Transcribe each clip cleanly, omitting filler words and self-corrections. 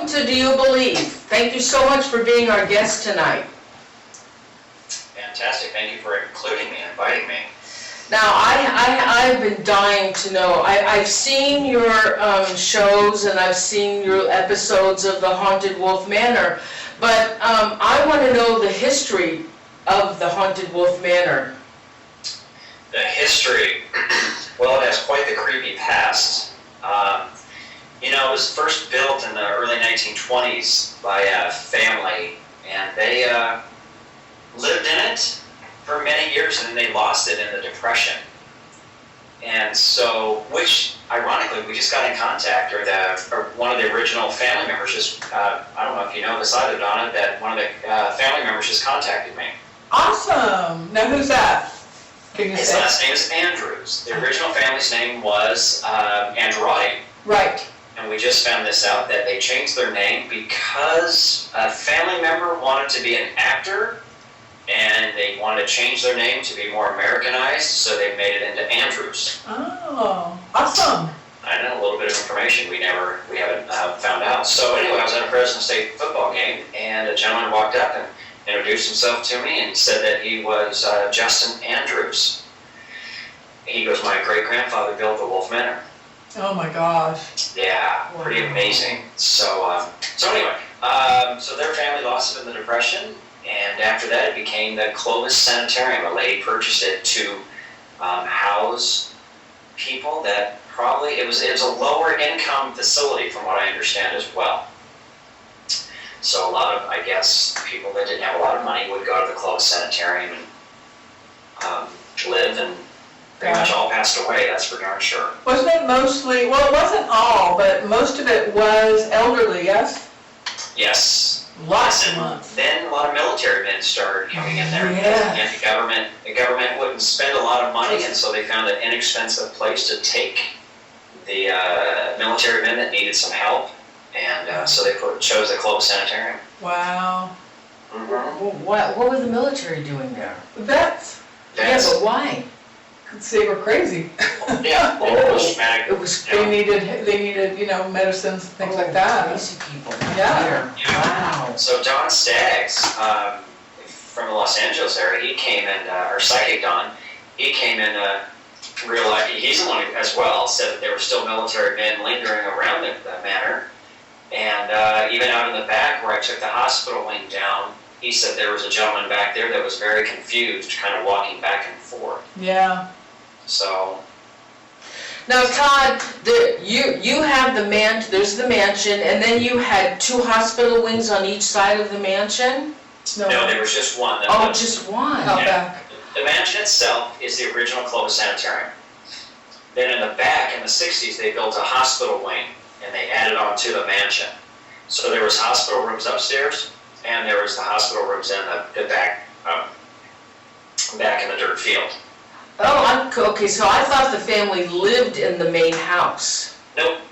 welcome to Do You Believe? Thank you so much for being our guest tonight. Fantastic. Thank you for including me, inviting me. Now, I've been dying to know. I've seen your shows and I've seen your episodes of the Haunted Wolfe Manor, but I want to know the history of the Haunted Wolfe Manor. The history, well, it has quite the creepy past. You know, it was first built in the early 1920s by a family, and they lived in it for many years, and then they lost it in the Depression. And so, which, ironically, we just got in contact, or one of the original family members just, I don't know if you know this either, Donna, that one of the family members just contacted me. Awesome. Now, who's that? Can you His say? last name is Andrews. The original family's name was Androtti. Right. And we just found this out, that they changed their name because a family member wanted to be an actor, and they wanted to change their name to be more Americanized, so they made it into Andrews. Oh, awesome. I know a little bit of information we haven't found out. So anyway, I was at a Fresno State football game, and a gentleman walked up and introduced himself to me and said that he was Justin Andrews. He goes, my great-grandfather built the Wolfe Manor. Oh my gosh. Yeah, pretty amazing. So anyway, so their family lost it in the Depression, and after that it became the Clovis Sanitarium. A lady purchased it to house people that probably, it was a lower income facility from what I understand as well. So a lot of, I guess, people that didn't have a lot of money would go to the Clovis Sanitarium and live, and pretty much all passed away, that's for darn sure. Wasn't it mostly, well, it wasn't all, but most of it was elderly, yes? Yes. Lots and of months. Then a lot of military men started coming in there. Yes. And the government wouldn't spend a lot of money, and so they found an inexpensive place to take the military men that needed some help, and so they chose the Clovis Sanitarium. Wow. Mm-hmm. What were the military doing there? Vets. Yeah, but why? They were crazy. Yeah, they were traumatic. It was They needed, you know, medicines and things like that. Crazy people. Yeah. Wow. So Don Staggs, from the Los Angeles area, he came in, or Psychic Don, he came in realized, he's the one who, as well, said that there were still military men lingering around the manor. And even out in the back where I took the hospital wing down, he said there was a gentleman back there that was very confused, kind of walking back and forth. Yeah. So. Now, Todd, you have there's the mansion, and then you had 2 hospital wings on each side of the mansion? No, there was just one. Just one. Out back. The mansion itself is the original Clovis Sanitarium. Then in the back, in the 60s, they built a hospital wing, and they added on to the mansion. So there was hospital rooms upstairs, and there was the hospital rooms in the back, back in the dirt field. Oh, okay, so I thought the family lived in the main house. Nope.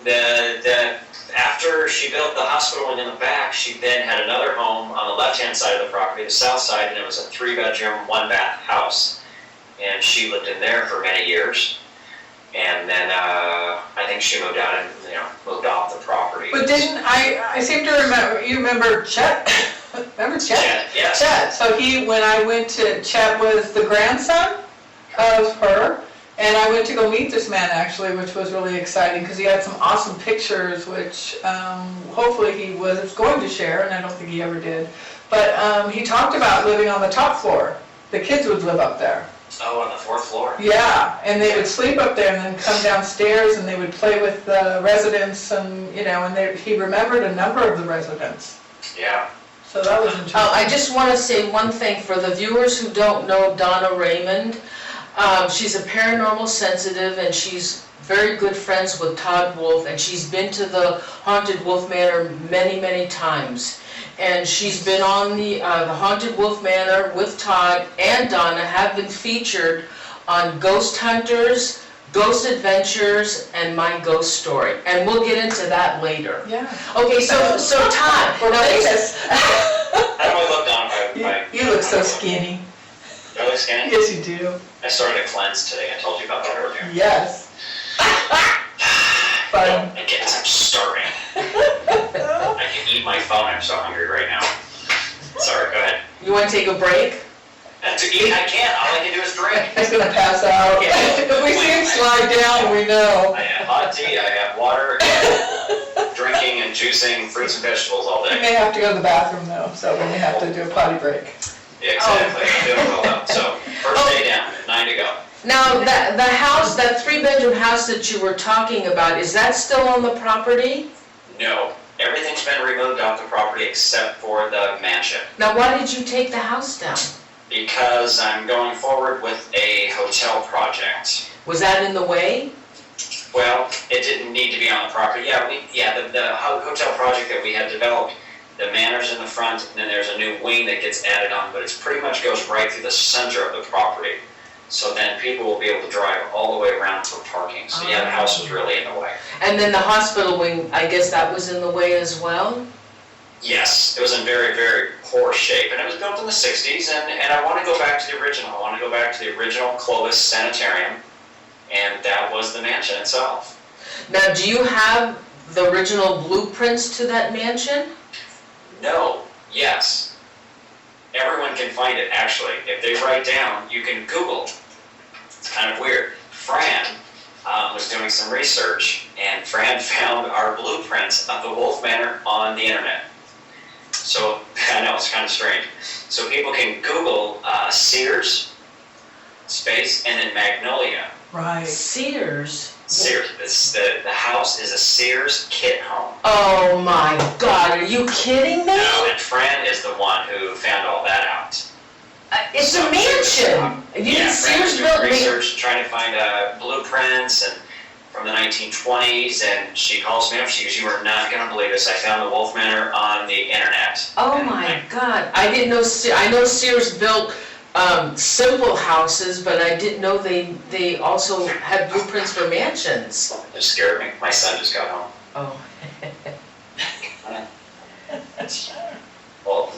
After she built the hospital wing in the back, she then had another home on the left-hand side of the property, the south side, and it was a 3-bedroom, 1-bath house. And she lived in there for many years. And then I think she moved out and moved off the property. But I seem to remember, you remember Chet? Remember Chet? Chet, yes. Chet. So when I went to, Chet was the grandson of her, and I went to go meet this man actually, which was really exciting because he had some awesome pictures, which hopefully he was going to share, and I don't think he ever did. But he talked about living on the top floor. The kids would live up there. Oh, on the 4th floor. Yeah, and they would sleep up there and then come downstairs and they would play with the residents, and he remembered a number of the residents. Yeah. So that was interesting. I just want to say one thing for the viewers who don't know Donna Raymond. She's a paranormal sensitive, and she's very good friends with Todd Wolfe, and she's been to the Haunted Wolfe Manor many, many times. And she's been on the Haunted Wolfe Manor with Todd and Donna, have been featured on Ghost Hunters, Ghost Adventures, and My Ghost Story. And we'll get into that later. Yeah. Okay, so Todd, We're now famous. How do I look, Donna? You look so skinny. Do I look skinny? Yes, you do. I started a cleanse today. I told you about that earlier. Yes. Fun. I guess I'm starving. I can eat my phone. I'm so hungry right now. Sorry, go ahead. You want to take a break? To eat, I can't. All I can do is drink. He's gonna pass out. If we see him slide down, we know. I have hot tea, I have water, drinking and juicing fruits and vegetables all We day. may have to go to the bathroom though, so we may have to do a potty break. Yeah, exactly. I'm doing well though. So, first day down, 9 to go. Now, the house, that 3-bedroom house that you were talking about, is that still on the property? No, everything's been removed off the property except for the mansion. Now, why did you take the house down? Because I'm going forward with a hotel project. Was that in the way? Well, it didn't need to be on the property. The hotel project that we had developed, the manor's in the front, and then there's a new wing that gets added on, but it pretty much goes right through the center of the property. So then people will be able to drive all the way around for parking. So yeah, the house was really in the way. And then the hospital wing, I guess that was in the way as well? Yes, it was in very, very poor shape, and it was built in the 60s, and I want to go back to the original. I want to go back to the original Clovis sanitarium, and that was the mansion itself. Now, do you have the original blueprints to that mansion? No, yes. Everyone can find it, actually. If they write down, you can Google. It's kind of weird. Fran was doing some research, and Fran found our blueprints of the Wolfe Manor on the internet. So, I know, it's kind of strange. So people can Google Sears, space, and then Magnolia. Right. Sears? Sears. The house is a Sears kit home. Oh my God, are you kidding me? No, and Fran is the one who found all that out. It's So a mansion! You Yeah, mean Fran was Sears doing built research, trying to find blueprints and from the 1920s, and she calls me up, she goes, "You are not going to believe this, I found the Wolfe Manor on the internet." Oh And my God, I didn't know, I know Sears built simple houses, but I didn't know they also had blueprints for mansions. It scared me. My son just got home. Oh. Well,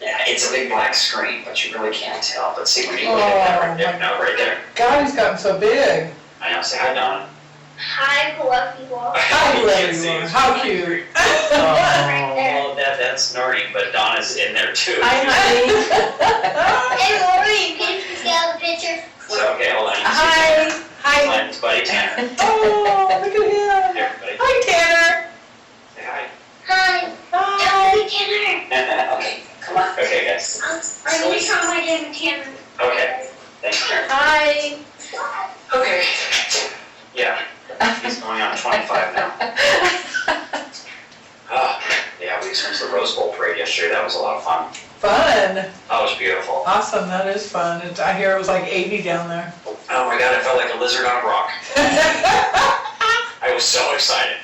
yeah, it's a big black screen, but you really can't tell. But see, when you look at that right there. God, he's gotten so big. I know, say hi, Donna. Hi, hello people. How You cute can't you see are. us. How cute. Well, that's Norene, but Donna's in there too. Hi, honey. Hey, Lori, can you see all the pictures? So, okay, hold on. Hi. Hi. Mine's buddy Tanner. Oh, look at him. Here, everybody. Hi, Tanner. Say hi. Hi. Hi. Tell me Tanner. Okay, come on. Okay, guys. I'm going to tell my name Tanner. Okay, thanks. Hi. Okay. Yeah, he's going on 25 now. Yeah, we just went to the Rose Bowl parade yesterday. That was a lot of fun. Fun. That was beautiful. Awesome, that is fun. I hear it was like 80 down there. Oh my God, I felt like a lizard on a rock. I was so excited.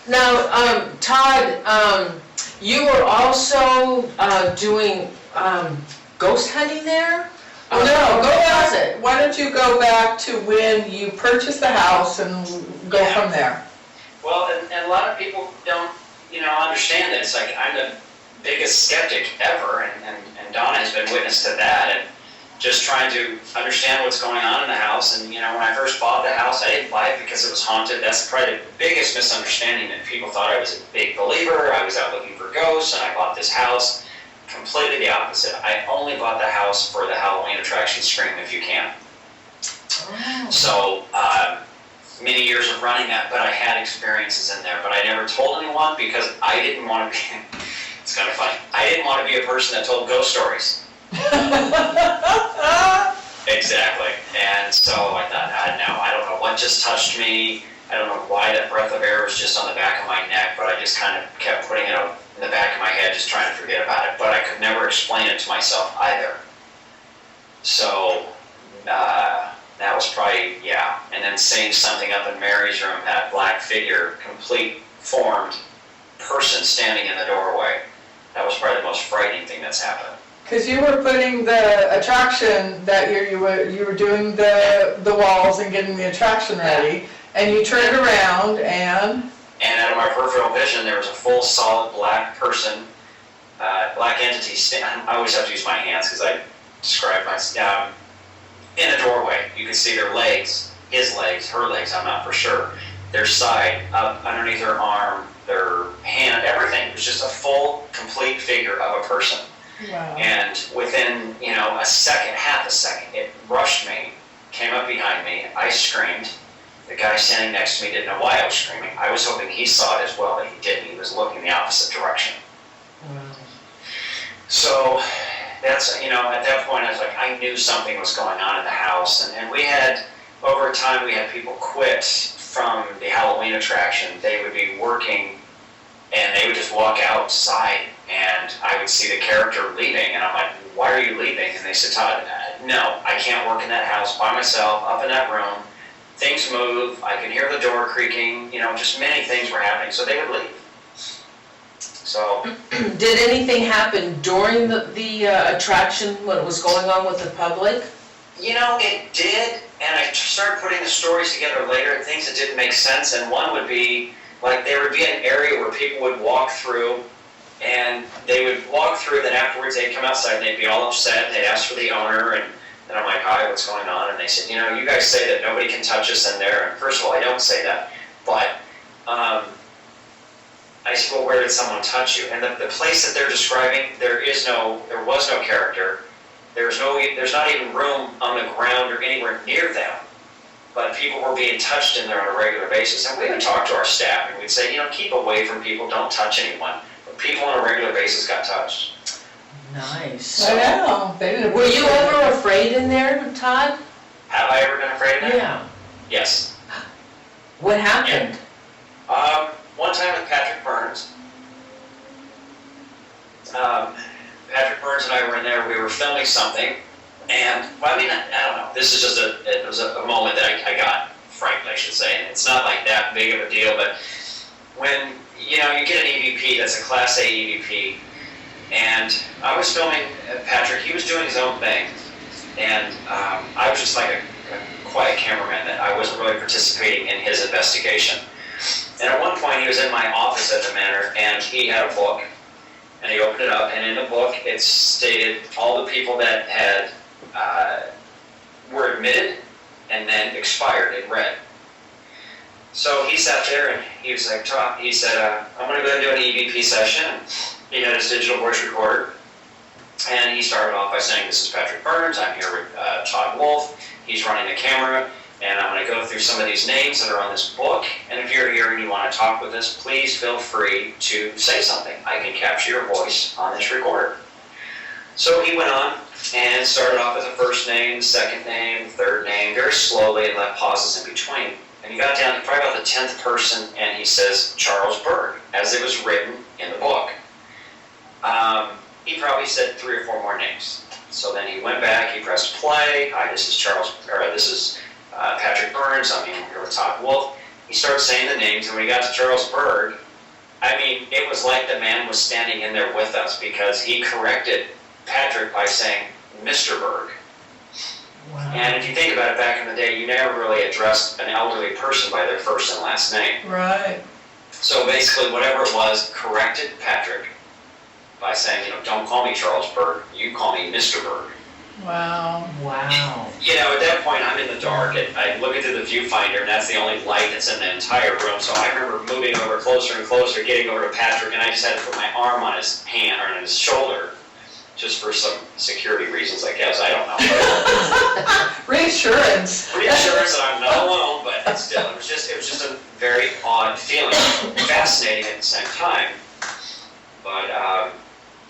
Now, Todd, you were also doing ghost hunting there? No, go back. back. Why don't you go back to when you purchased the house and go Yeah. from there? Well, and a lot of people don't, understand that. It's like I'm the biggest skeptic ever, and Donna has been witness to that, and just trying to understand what's going on in the house. And, when I first bought the house, I didn't buy it because it was haunted. That's probably the biggest misunderstanding, that people thought I was a big believer, I was out looking for ghosts, and I bought this house. Completely the opposite. I only bought the house for the Halloween attraction Scream If You Can. Oh. So, many years of running that, but I had experiences in there, but I never told anyone because I didn't want to be, it's kind of funny, I didn't want to be a person that told ghost stories. Exactly. And so I thought, I don't know what just touched me. I don't know why that breath of air was just on the back of my neck, but I just kind of kept putting it in the back of my head, just trying to forget about it. But I could never explain it to myself either. So, that was probably, and then seeing something up in Mary's room, that black figure, complete formed person standing in the doorway. That was probably the most frightening thing that's happened. Because you were putting the attraction that year, you were doing the walls and getting the attraction ready, and you turned around and out of my peripheral vision, there was a full, solid black person, black entity. I always have to use my hands because I describe myself. In a doorway, you could see their legs, his legs, her legs, I'm not for sure. Their side, up underneath her arm, their person. Wow. And within, a second, half a second, it rushed me, came up behind me, I screamed. The guy standing next to me didn't know why I was screaming. I was hoping he saw it as well, but he didn't. He was looking the opposite direction. Wow. So that's, at that point I was like, I knew something was going on in the house. And we had, over time, we had people quit from the Halloween attraction. They would be working and they would just walk outside and I would see the character leaving and I'm like, why are you leaving? And they said, Todd, no, I can't work in that house by myself, up in that room. Things move, I can hear the door creaking, just many things were happening, so they would leave. So. Did anything happen during the attraction when it was going on with the public? It did, and I started putting the stories together later, things that didn't make sense, and one would be, like, there would be an area where people would walk through, and they would walk through, then afterwards they'd come outside and they'd be all upset, they'd ask for the owner, and I'm like, hi, what's going on? And they said, you guys say that nobody can touch us in there, and first of all, I don't say that, but I said, well, where did someone touch you? And the place that they're describing, there was no character, there's not even room on the ground or anywhere near them, but people were being touched in there on a regular basis, and we would talk to our staff, and we'd say, keep away from people, don't touch anyone, but people on a regular basis got touched. Nice. I know. They didn't. Were you ever afraid in there, Todd? Have I ever been afraid of that? Yeah. Yes. What happened? One time with Patrick Burns. Patrick Burns and I were in there, we were filming something, and, I don't know, this is just it was a moment that I got frightened, I should say, and it's not like that big of a deal, but when, you get an EVP, that's a Class A EVP, and I was filming Patrick, he was doing his own thing, and I was just like a quiet cameraman, that I wasn't really participating in his investigation. And at one point he was in my office at the Manor, and he had a book, and he opened it up, and in the book it stated all the people that had were admitted and then expired in red. So he sat there and he was like, he said, I'm going to go and do an EVP session. He had his digital voice recorder, and he started off by saying, this is Patrick Burns, I'm here with Todd Wolfe, he's running the camera, and I'm going to go through some of these names that are on this book, and if you're here and you want to talk with us, please feel free to say something. I can capture your voice on this recorder. So he went on and started off with the first name, the second name, the third name, very slowly, and left pauses in between. And he got down to probably about the 10th person, and he says, Charles Berg, as it was written in the book. He probably said 3 or 4 more names. So then he went back, he pressed play. Hi, this is Patrick Burns, I'm here with Todd Wolfe. He started saying the names, and when he got to Charles Berg, it was like the man was standing in there with us, because he corrected Patrick by saying Mr. Berg. Wow. And if you think about it, back in the day, you never really addressed an elderly person by their first and last name. Right. So basically, whatever it was, corrected Patrick by saying, don't call me Charles Berg, you call me Mr. Berg. Wow. Wow. At that point, I'm in the dark, and I look into the viewfinder, and that's the only light that's in the entire room. So I remember moving over closer and closer, getting over to Patrick, and I just had to put my arm on his hand, or on his shoulder, just for some security reasons, I guess. I don't know. Reassurance. Reassurance that I'm not alone, but still, it was just a very odd feeling, fascinating at the same time. But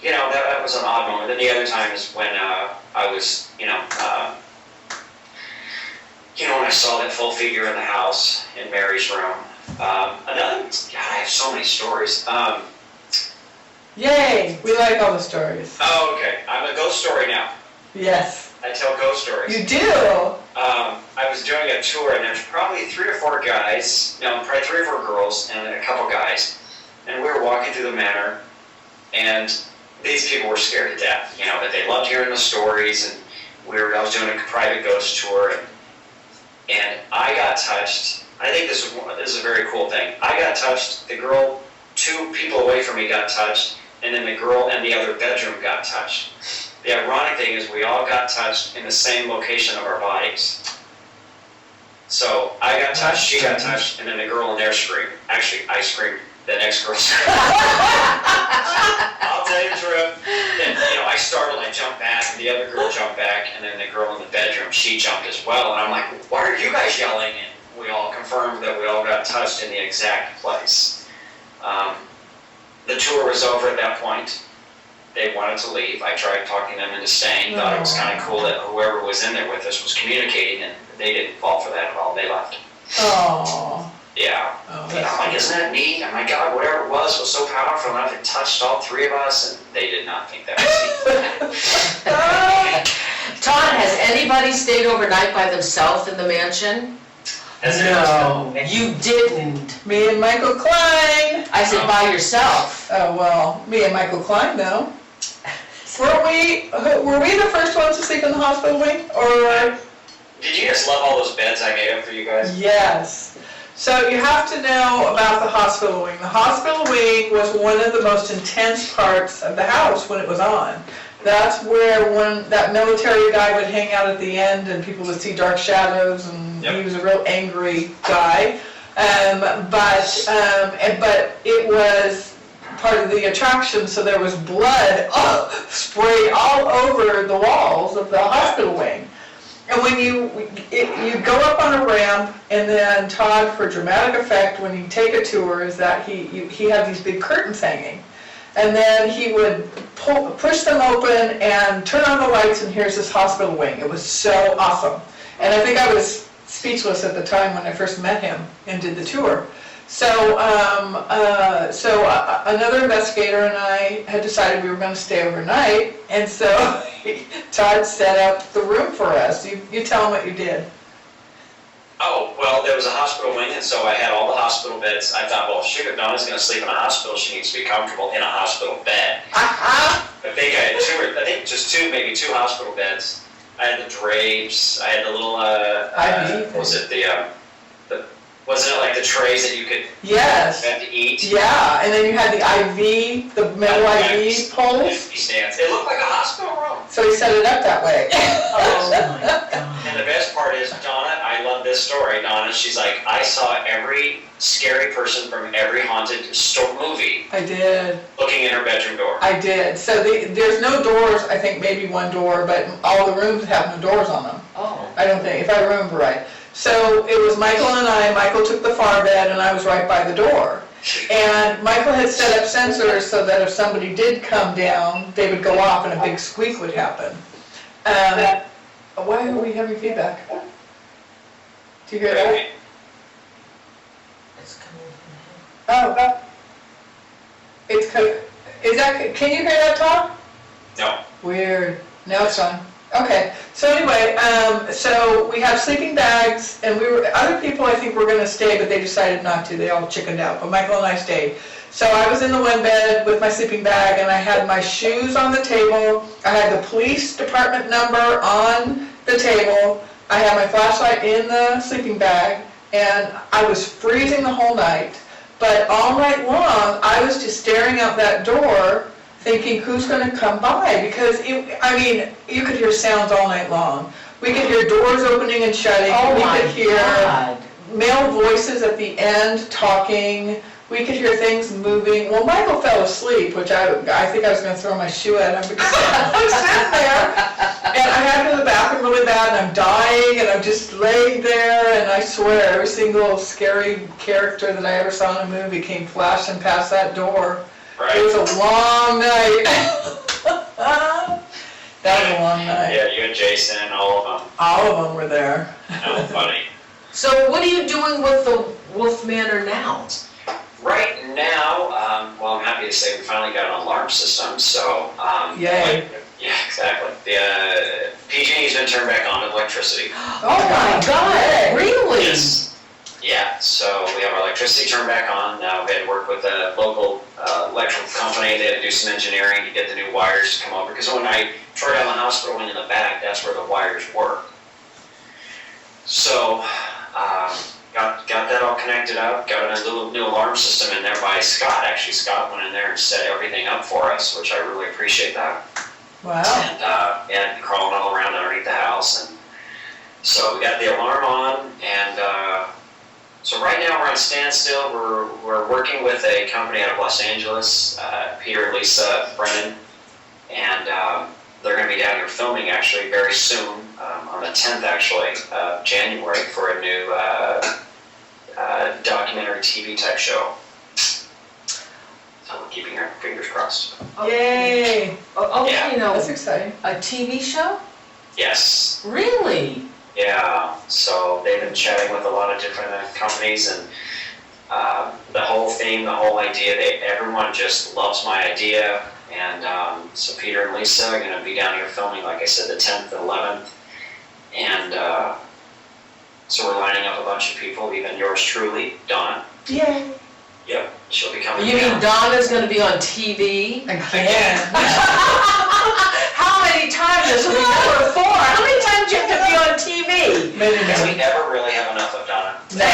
that was an odd moment. Then the other time is when I was, when I saw that full figure in the house in Mary's room. I have so many stories. Yay! We like all the stories. Oh, okay. I'm a ghost story now. Yes. I tell ghost stories. You do? I was doing a tour, and there's probably 3 or 4 guys, probably 3 or 4 girls, and a couple guys. And we were walking through the Manor, and these people were scared to death, but they loved hearing the stories, and I was doing a private ghost tour, and I got touched. I think this is a very cool thing. I got touched, the girl 2 people away from me got touched, and then the girl in the other bedroom got touched. The ironic thing is we all got touched in the same location of our bodies. So I got touched, she got touched, and then the girl in there screamed. Actually, I screamed, the next girl screamed. I'll tell you the truth. startled, I jumped back, and the other girl jumped back, and then the girl in the bedroom, she jumped as well, and I'm like, why are you guys yelling? And we all confirmed that we all got touched in the exact place. The tour was over at that point. They wanted to leave. I tried talking them into staying, thought it was kind of cool that whoever was in there with us was communicating, and they didn't fall for that at all. They left. Oh. Yeah. Oh, And I'm like, isn't that neat? Oh my God, whatever it was so powerful enough. It touched all three of us, and they did not think that was neat. Todd, has anybody stayed overnight by themselves in the mansion? No, you didn't. Me and Michael Klein. I said by yourself. Oh, well, me and Michael Klein, though. Were we the first ones to sleep in the hospital wing, or? Did you guys love all those beds I made up for you guys? Yes. So you have to know about the hospital wing. The hospital wing was one of the most intense parts of the house when it was on. That's where when that military guy would hang out at the end and people would see dark shadows, and he was a real angry guy. But it was part of the attraction, so there was blood sprayed all over the walls of the hospital wing. And when you go up on a ramp, and then Todd, for dramatic effect, when you take a tour, is that he had these big curtains hanging. And then he would push them open and turn on the lights, and here's this hospital wing. It was so awesome. And I think I was speechless at the time when I first met him and did the tour. So, another investigator and I had decided we were going to stay overnight, and so Todd set up the room for us. You tell him what you did. Oh, well, there was a hospital wing, and so I had all the hospital beds. I thought, well, shoot, if Donna's going to sleep in a hospital, she needs to be comfortable in a hospital bed. I think I had maybe two hospital beds. I had the drapes, I had the little, wasn't it like the trays that you could Yes. have to eat? Yeah, and then you had the IV, the metal IV poles. Stands. It looked like a hospital room. So he set it up that way. Oh my God. And the best part is, Donna, I love this story. Donna, she's like, I saw every scary person from every haunted movie I did. looking in her bedroom door. I did. So there's no doors, I think maybe one door, but all the rooms have no doors on them. Oh. I don't think, if I remember right. So it was Michael and I. Michael took the far bed and I was right by the door. And Michael had set up sensors so that if somebody did come down, they would go off and a big squeak would happen. Why are we having feedback? Do you hear that? It's coming from him. Oh, can you hear that, Tom? No. Weird. Now it's on. Okay. So anyway, so we have sleeping bags, and other people I think were going to stay, but they decided not to. They all chickened out, but Michael and I stayed. So I was in the one bed with my sleeping bag, and I had my shoes on the table. I had the police department number on the table. I had my flashlight in the sleeping bag, and I was freezing the whole night. But all night long, I was just staring out that door, thinking, who's going to come by? Because, you could hear sounds all night long. We could hear doors opening and shutting. Oh my We could hear God. male voices at the end talking. We could hear things moving. Well, Michael fell asleep, which I think I was going to throw my shoe at him because I was sitting there. And I had to go to the bathroom really bad, and I'm dying, and I'm just laying there, and I swear, every single scary character that I ever saw in a movie came flashing past that door. Right. It was a long night. That was a long night. Yeah, you and Jason and all of them. All of them were there. How funny. So what are you doing with the Wolfe Manor now? Right now, I'm happy to say we finally got an alarm system, so... Yay. Yeah, exactly. The PG&E's been turned back on to electricity. Oh my God, really? Yes. Yeah, so we have our electricity turned back on. Now we had to work with a local electrical company. They had to do some engineering to get the new wires to come over. Because when I tore down the hospital wing in the back, that's where the wires were. So, got that all connected up, got a little new alarm system in there by Scott. Actually, Scott went in there and set everything up for us, which I really appreciate that. Wow. And crawling all around underneath the house. And so we got the alarm on, and so right now we're on standstill. We're working with a company out of Los Angeles, Peter and Lisa Brennan. and they're going to be down here filming actually very soon, on the 10th actually, January, for a new documentary TV type show. So we're keeping our fingers crossed. Yay! Okay, now, That's exciting. a TV show? Yes. Really? Yeah, so they've been chatting with a lot of different companies, and the whole theme, the whole idea, everyone just loves my idea, and so Peter and Lisa are going to be down here filming, like I said, the 10th and 11th, and so we're lining up a bunch of people, even yours truly, Donna. Yay! Yep, she'll be coming You mean down. Donna's gonna be on TV? Again. How many times? This will be number 4. How many times do you have to be on TV? Because we never really have enough of Donna. No.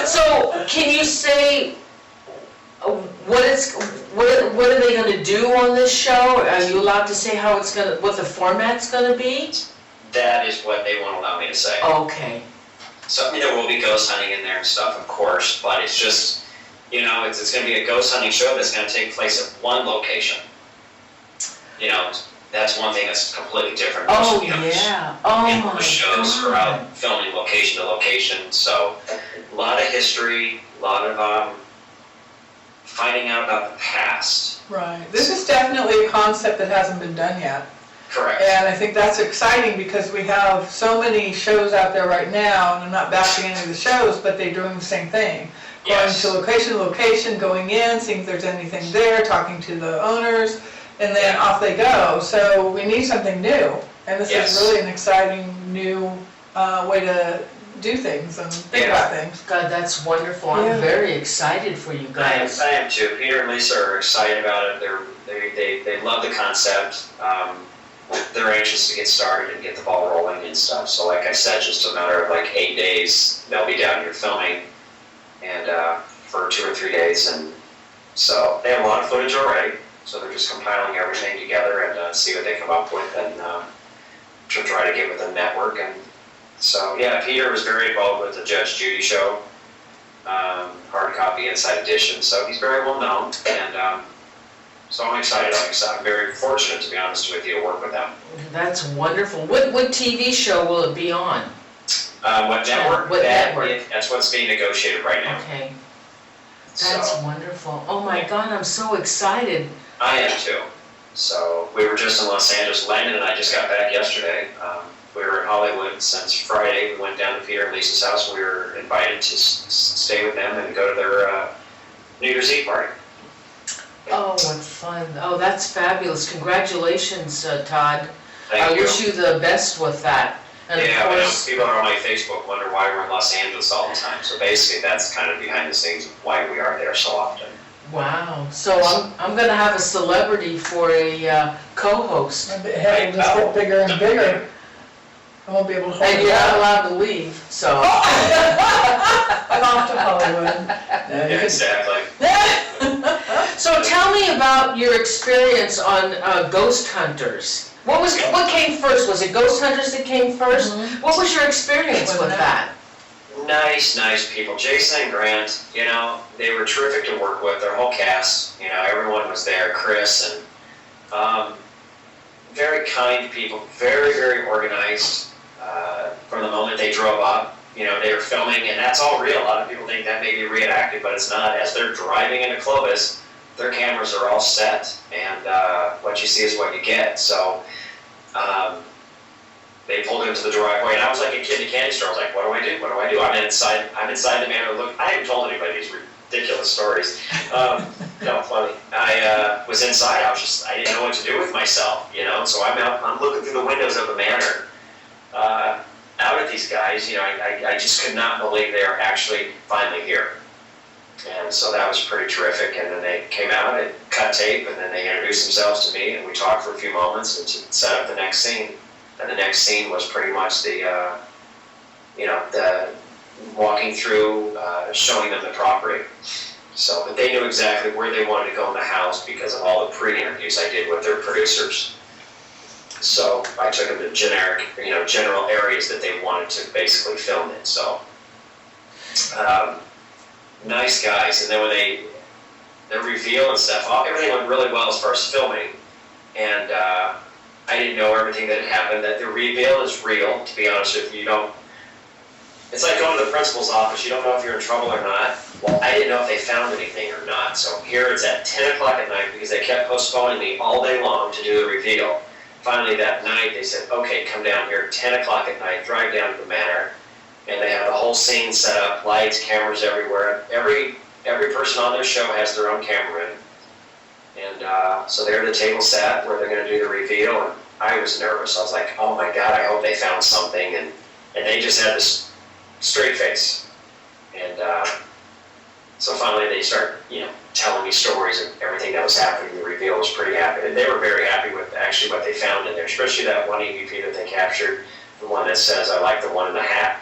So, can you say what are they gonna do on this show? Are you allowed to say how it's gonna, what the format's gonna be? That is what they won't allow me to say. Okay. So, I mean, there will be ghost hunting in there and stuff, of course, but it's just, you know, it's going to be a ghost hunting show that's going to take place at one location. You know, that's one thing that's completely different. Oh, Most, you know, yeah. Oh, my most shows are God. out filming location to location, so a lot of history, a lot of finding out about the past. Right. This is definitely a concept that hasn't been done yet. Correct. And I think that's exciting because we have so many shows out there right now, and I'm not bashing any of the shows, but they're doing the same thing. Yes. Going to location to location, going in, seeing if there's anything there, talking to the owners, and then off they go. So we need something new. And this Yes. is really an exciting new way to do things and think about things. God, that's wonderful. I'm Yeah. very excited for you guys. I am too. Peter and Lisa are excited about it. They love the concept. They're anxious to get started and get the ball rolling and stuff. So like I said, just a matter of like 8 days, they'll be down here filming, and for 2 or 3 days. And so they have a lot of footage already. So they're just compiling everything together and see what they come up with, and to try to get with the network. And so yeah, Peter was very involved with the Judge Judy show, hard copy inside edition. So he's very well known, and so I'm excited. I'm very fortunate, to be honest with you, to work with them. That's wonderful. What TV show will it be on? What network? What network? That's what's being negotiated right now. Okay. That's So wonderful. Oh my God, I'm so excited. I am too. So we were just in Los Angeles. Landon and I just got back yesterday. We were in Hollywood since Friday. We went down to Peter and Lisa's house. We were invited to stay with them and go to their New Year's Eve party. Oh, what fun. Oh, that's fabulous. Congratulations, Todd. I Thank you. wish you the best with that. And of Yeah, I know course, people are on my Facebook wonder why we're in Los Angeles all the time. So basically, that's kind of behind the scenes of why we are there so often. wow. So I'm going to have a celebrity for a co-host. My head will just get bigger and bigger. I won't be able to hold And it you're not up. allowed to leave, so. I'm off to Hollywood. Yeah, exactly. So tell me about your experience on Ghost Hunters. What came first? Was it Ghost Hunters that came first? Mhm. What was your experience with that? Nice people. Jason and Grant, you know, they were terrific to work with. Their whole cast, you know, everyone was there. Chris, and very kind people, very organized. From the moment they drove up, you know, they were filming, and that's all real. A lot of people think that may be reenacted, but it's not. As they're driving into Clovis, their cameras are all set, and what you see is what you get. So they pulled into the driveway, and I was like a kid in a candy store. I was like, what do I do? What do I do? I'm inside the Manor. Look, I haven't told anybody these ridiculous stories. No, funny. I was inside. I didn't know what to do with myself, you know. So I'm out. I'm looking through the windows of the Manor, out at these guys. You know, I just could not believe they are actually finally here. And so that was pretty terrific. And then they came out and cut tape, and then they introduced themselves to me, and we talked for a few moments and to set up the next scene. And the next scene was pretty much the walking through, showing them the property. So, but they knew exactly where they wanted to go in the house because of all the pre-interviews I did with their producers. So I took them to general areas that they wanted to basically film in. So, nice guys. And then when the reveal and stuff, everything went really well as far as filming. And I didn't know everything that had happened. That the reveal is real, to be honest with you. It's like going to the principal's office. You don't know if you're in trouble or not. Well, I didn't know if they found anything or not. So here it's at 10 o'clock at night because they kept postponing me all day long to do the reveal. Finally that night they said, okay, come down here at 10 o'clock at night, drive down to the manor. And they have the whole scene set up, lights, cameras everywhere. Every person on their show has their own camera in. And so there the table sat where they're going to do the reveal. And I was nervous. I was like, oh my God, I hope they found something. And they just had this straight face. And so finally they start, telling me stories of everything that was happening. The reveal was pretty happy. And they were very happy with actually what they found in there, especially that one EVP that they captured, the one that says, I like the one in the hat.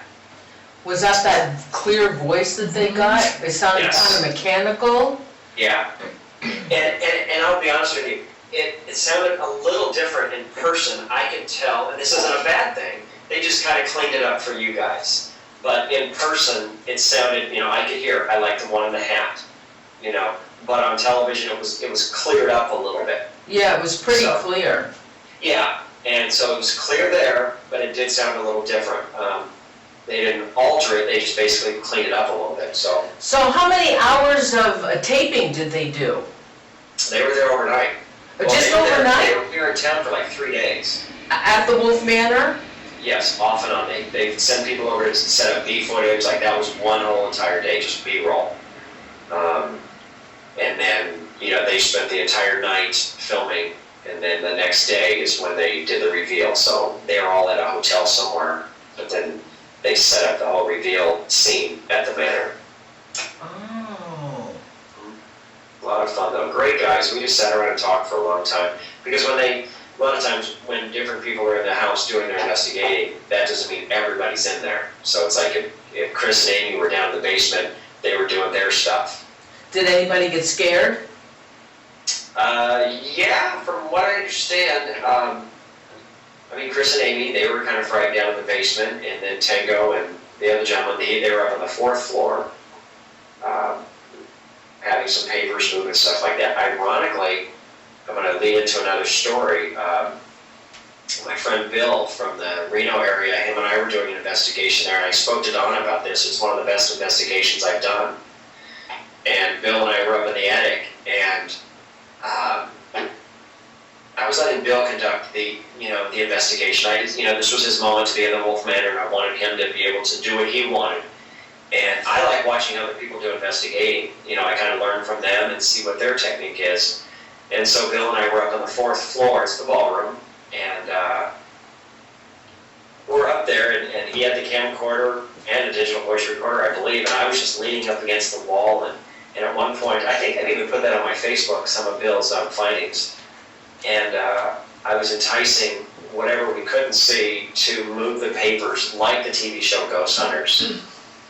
Was that clear voice that they got? It sounded Yes. kind of mechanical. Yeah. And I'll be honest with you, it sounded a little different in person, I can tell, and this isn't a bad thing. They just kind of cleaned it up for you guys. But in person, it sounded, I could hear, I like the one in the hat, But on television, it was cleared up a little bit. Yeah, it was pretty clear. Yeah, and so it was clear there, but it did sound a little different. They didn't alter it, they just basically cleaned it up a little bit, so. So how many hours of taping did they do? They were there overnight. Just overnight? They were in town for like 3 days. At the Wolfe Manor? Yes, off and on. They send people over to set up B footage, like that was one whole entire day, just B-roll. And then, they spent the entire night filming, and then the next day is when they did the reveal. So they were all at a hotel somewhere, but then they set up the whole reveal scene at the manor. Oh. A lot of fun though. Great guys. We just sat around and talked for a long time. Because a lot of times when different people are in the house doing their investigating, that doesn't mean everybody's in there. So it's like if Chris and Amy were down in the basement, they were doing their stuff. Did anybody get scared? Yeah, from what I understand, Chris and Amy, they were kind of frightened down in the basement, and then Tango and the other gentleman, they were up on the 4th floor, having some papers move and stuff like that. Ironically, I'm going to lead into another story. My friend Bill from the Reno area, him and I were doing an investigation there, and I spoke to Donna about this. It's one of the best investigations I've done. And Bill and I were up in the attic, and I was letting Bill conduct the investigation. This was his moment to be in the Wolfe Manor, and I wanted him to be able to do what he wanted. And I like watching other people do investigating. I kind of learn from them and see what their technique is. And so Bill and I were up on the 4th floor, it's the ballroom, and we're up there, and he had the camcorder and a digital voice recorder, I believe, and I was just leaning up against the wall, and at one point, I think I even put that on my Facebook, some of Bill's findings, and I was enticing whatever we couldn't see to move the papers like the TV show Ghost Hunters.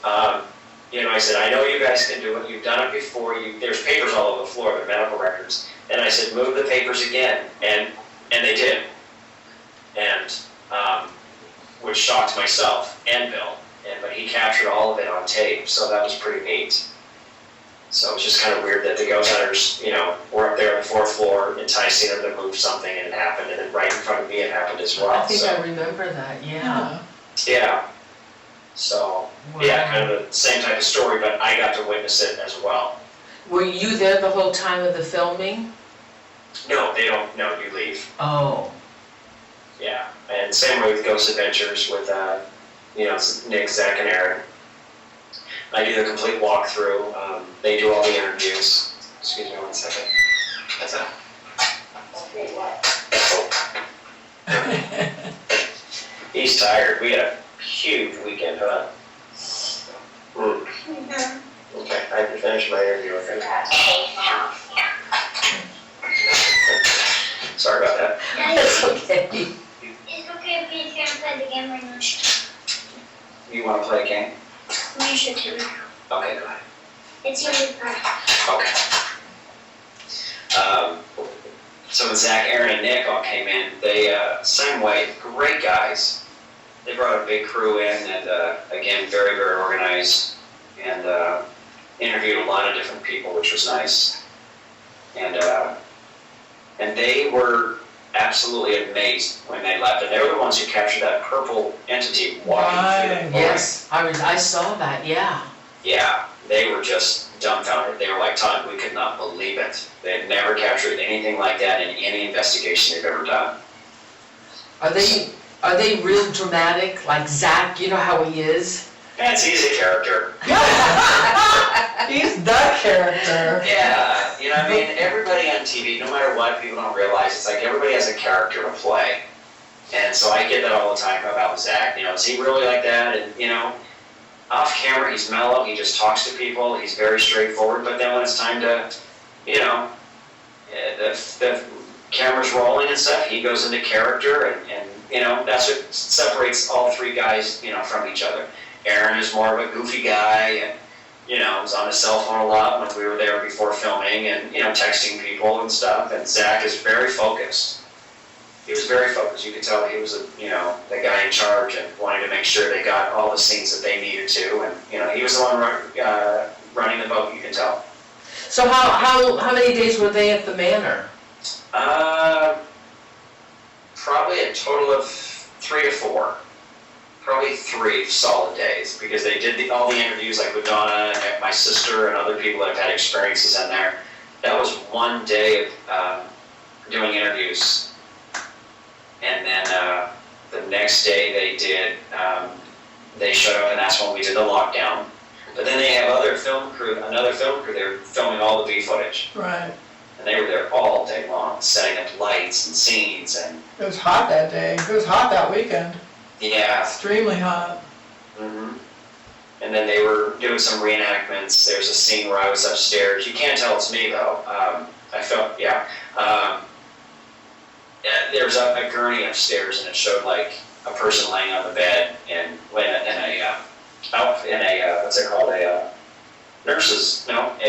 I said, I know you guys can do it, you've done it before, there's papers all over the floor, they're medical records, and I said, move the papers again, and they did, and which shocked myself and Bill, but he captured all of it on tape, so that was pretty neat. So it was just kind of weird that the ghost hunters, were up there on the 4th floor enticing them to move something, and it happened, and then right in front of me it happened as well. I think I remember that, yeah. Yeah. So, yeah, kind of the same type of story, but I got to witness it as well. Were you there the whole time of the filming? No, they don't, no, you leave. Oh. Yeah, and same way with Ghost Adventures with, Nick, Zach, and Aaron. I do the complete walkthrough. They do all the interviews. Excuse me 1 second. That's it. He's tired. We had a huge weekend, huh? Okay, I can finish my interview with him. Sorry about that. That's okay. It's okay if you can't play the game right now. You want to play a game? You should too. Okay, go ahead. It's your part. Okay. So when Zach, Aaron, and Nick all came in, they, same way, great guys. They brought a big crew in and, again, very, very organized and interviewed a lot of different people, which was nice. And they were absolutely amazed when they left, and they were the ones who captured that purple entity walking through the forest. Yes, I saw that, yeah. Yeah, they were just dumbfounded. They were like, Todd, we could not believe it. They had never captured anything like that in any investigation they've ever done. Are they real dramatic, like Zach, you know how he is? He's a character. He's the character. Yeah, you know, I mean, everybody on TV, no matter what, people don't realize, it's like everybody has a character to play. And so I get that all the time about Zach. You know, is he really like that? And, you know, off camera, he's mellow, he just talks to people, he's very straightforward, but then when it's time to, you know, the camera's rolling and stuff, he goes into character, and you know, that's what separates all three guys, you know, from each other. Aaron is more of a goofy guy, and, you know, was on his cell phone a lot when we were there before filming, and, you know, texting people and stuff, and Zach is very focused. He was very focused. You could tell he was, you know, the guy in charge and wanting to make sure they got all the scenes that they needed to. And, you know, he was the one running the boat, you can tell. So how many days were they at the manor? Probably a total of 3 to 4. Probably 3 solid days, because they did all the interviews, like with Donna and my sister and other people that have had experiences in there. That was one day of doing interviews. And then the next day they showed up, and that's when we did the lockdown. But then they have another film crew, they're filming all the B footage. Right. And they were there all day long, setting up lights and scenes, and It was hot that day. It was hot that weekend. yeah. Extremely hot. Mm-hmm. And then they were doing some reenactments. There's a scene where I was upstairs. You can't tell it's me though. I felt, yeah. There was a gurney upstairs, and it showed like a person laying on the bed in a what's it called, a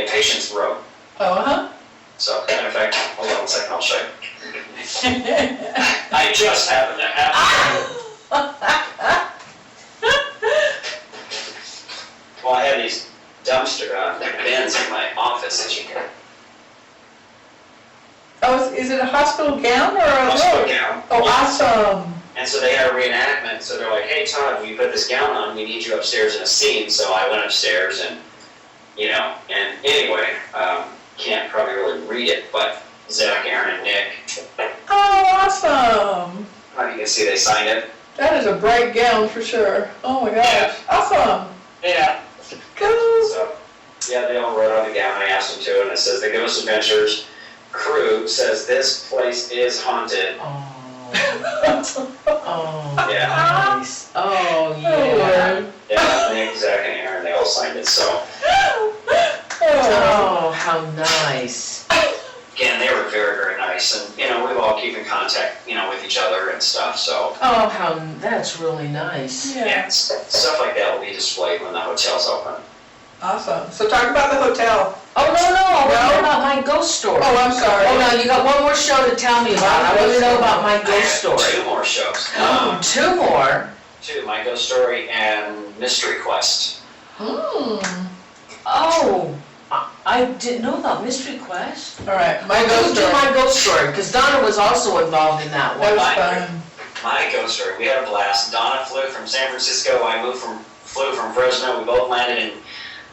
patient's robe. Oh, So, in fact, hold on a second, I'll show you. I just happened to have. Well, I have these dumpster bins in my office that you can. Oh, is it a hospital gown or a Hospital robe? gown. Oh, awesome. And so they had a reenactment, so they're like, hey Todd, will you put this gown on? We need you upstairs in a scene. So I went upstairs, and, you know, and anyway, can't probably really read it, but Zach, Aaron, and Nick. Oh, awesome. You can see they signed it. That is a bright gown for sure. Oh my gosh. Yeah. Awesome. Yeah. Cool. So, yeah, they all wrote on the gown. I asked them to, and it says, the Ghost Adventures crew says this place is haunted. Oh, Yeah. nice. Oh, yeah. Yeah, Nick, Zach, and Aaron, they all signed it, so. Oh, how nice. Again, they were very, very nice, and, you know, we all keep in contact, you know, with each other and stuff, so. Oh, that's really nice. Yeah, stuff like that will be displayed when the hotel's open. Awesome. So talk about the hotel. Oh, no, I want to know about my ghost story. Oh, I'm sorry. Oh, no, you got one more show to tell me about. I want to know about my ghost story. 2 more shows. Oh, 2 more? 2, My Ghost Story and Mystery Quest. Hmm. Oh, I didn't know about Mystery Quest. All right, my ghost Do story. my ghost story, because Donna was also involved in that That one. was fun. My Ghost Story, we had a blast. Donna flew from San Francisco, I flew from Fresno, we both landed in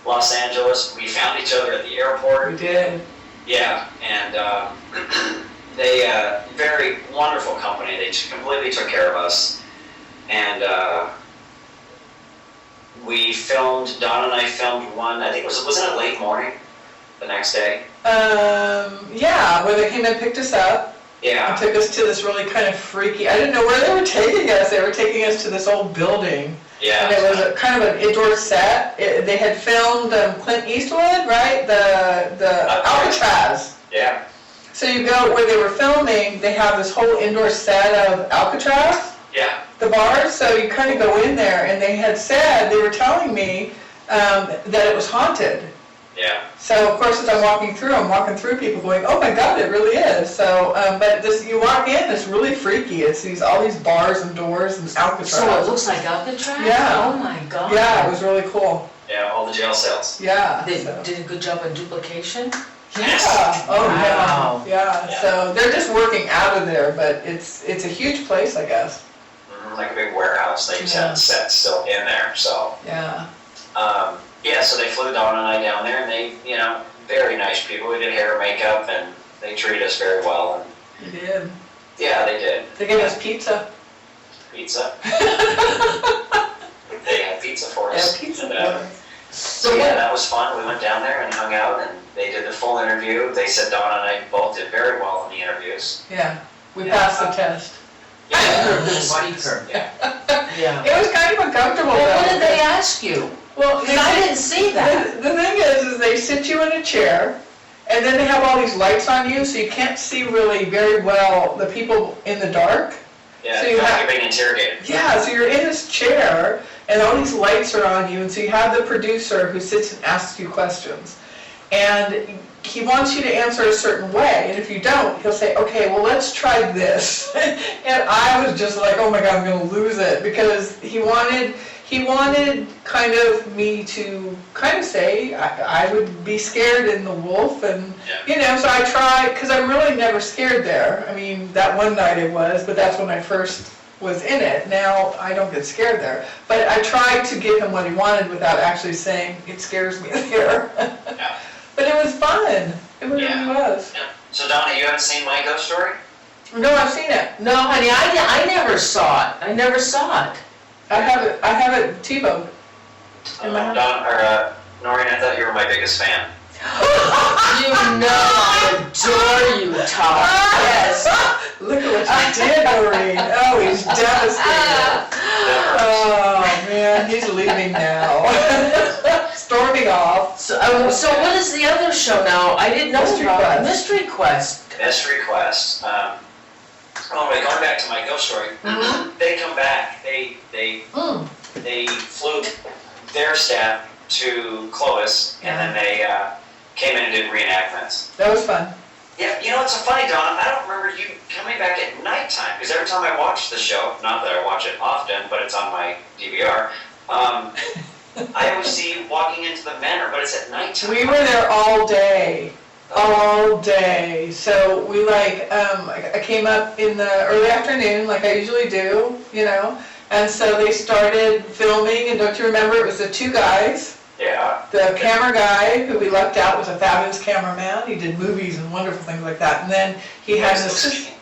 Los Angeles. We found each other at the airport. We did. Yeah, and they, very wonderful company. They completely took care of us. And we filmed, Donna and I filmed one, I think wasn't it late morning the next day? Yeah, where they came and picked us up and Yeah, took us to this really kind of freaky, I didn't know where they were taking us. They were taking us to this old building. And it was yeah. a kind of an indoor set. They had filmed Clint Eastwood, right? The Alcatraz. Yeah, So you go where they were filming, they have this whole indoor set of Alcatraz, yeah. the bars, so you kind of go in there, and they had said, they were telling me that it was haunted. Yeah. So of course, as I'm walking through people going, oh my God, it really is. So, but this, you walk in, it's really freaky. It's all these bars and doors and Alcatraz. So it looks like Alcatraz? Yeah. Oh, my God. Yeah, it was really cool. Yeah, all the jail cells. Yeah. They so. did a good job on duplication? Yeah, oh, Wow. yeah, so they're just working out of there, but it's a huge place, I guess. Like a big warehouse, they just have the set still in there, so. Yeah. Yeah, so they flew Donna and I down there, and they, very nice people. We did hair and makeup, and they treated us very well. And You did. yeah, they did. They gave us pizza. Pizza. They had pizza for Yeah, us. pizza And, for us. so yeah, that was fun. We went down there and hung out, and they did the full interview. They said Donna and I both did very well in the interviews. Yeah, we Yeah. passed the test. Yeah, You're a good speaker. Yeah. Yeah. It was kind of uncomfortable Well, though. what did they ask you? Well, Because I didn't see that. the thing is they sit you in a chair, and then they have all these lights on you, so you can't see really very well the people in the dark. Yeah, So so you have- you're being interrogated. Yeah, so you're in this chair, and all these lights are on you, and so you have the producer who sits and asks you questions. And he wants you to answer a certain way, and if you don't, he'll say, okay, well, let's try this. And I was just like, oh my God, I'm gonna lose it, because he wanted kind of me to kind of say I would be scared in the wolf, and so I tried, because I'm really never scared there. I mean, that one night it was, but that's when I first was in it. Now I don't get scared there. But I tried to give him what he wanted without actually saying, it scares me here. Yeah. But it was fun. It really was. Yeah. So Donna, you haven't seen my ghost story? No, I've seen it. No, honey, I never saw it. I never saw it. I have it T-boned. In my house. Donna, or Noreen, I thought you were my biggest fan. You know I adore you, Todd. Yes. Look at what you did, Noreen. Oh, he's devastated. Oh, man, he's leaving now. Storming off. So what is the other show now? I didn't know Mystery about it. Quest. Mystery Quest. Mystery Quest. Wait, going back to my ghost story, they come back. They flew their staff to Clovis, and then they came in and did reenactments. That was fun. Yeah, it's so funny, Donna. I don't remember you coming back at nighttime, because every time I watch the show, not that I watch it often, but it's on my DVR, I always see you walking into the manor, but it's at nighttime. We were there all day. All day. So we I came up in the early afternoon like I usually do, and so they started filming, and don't you remember, it was the two guys. Yeah. The camera guy, who we lucked out, was a fabulous cameraman. He did movies and wonderful things like that. And then he had an assistant.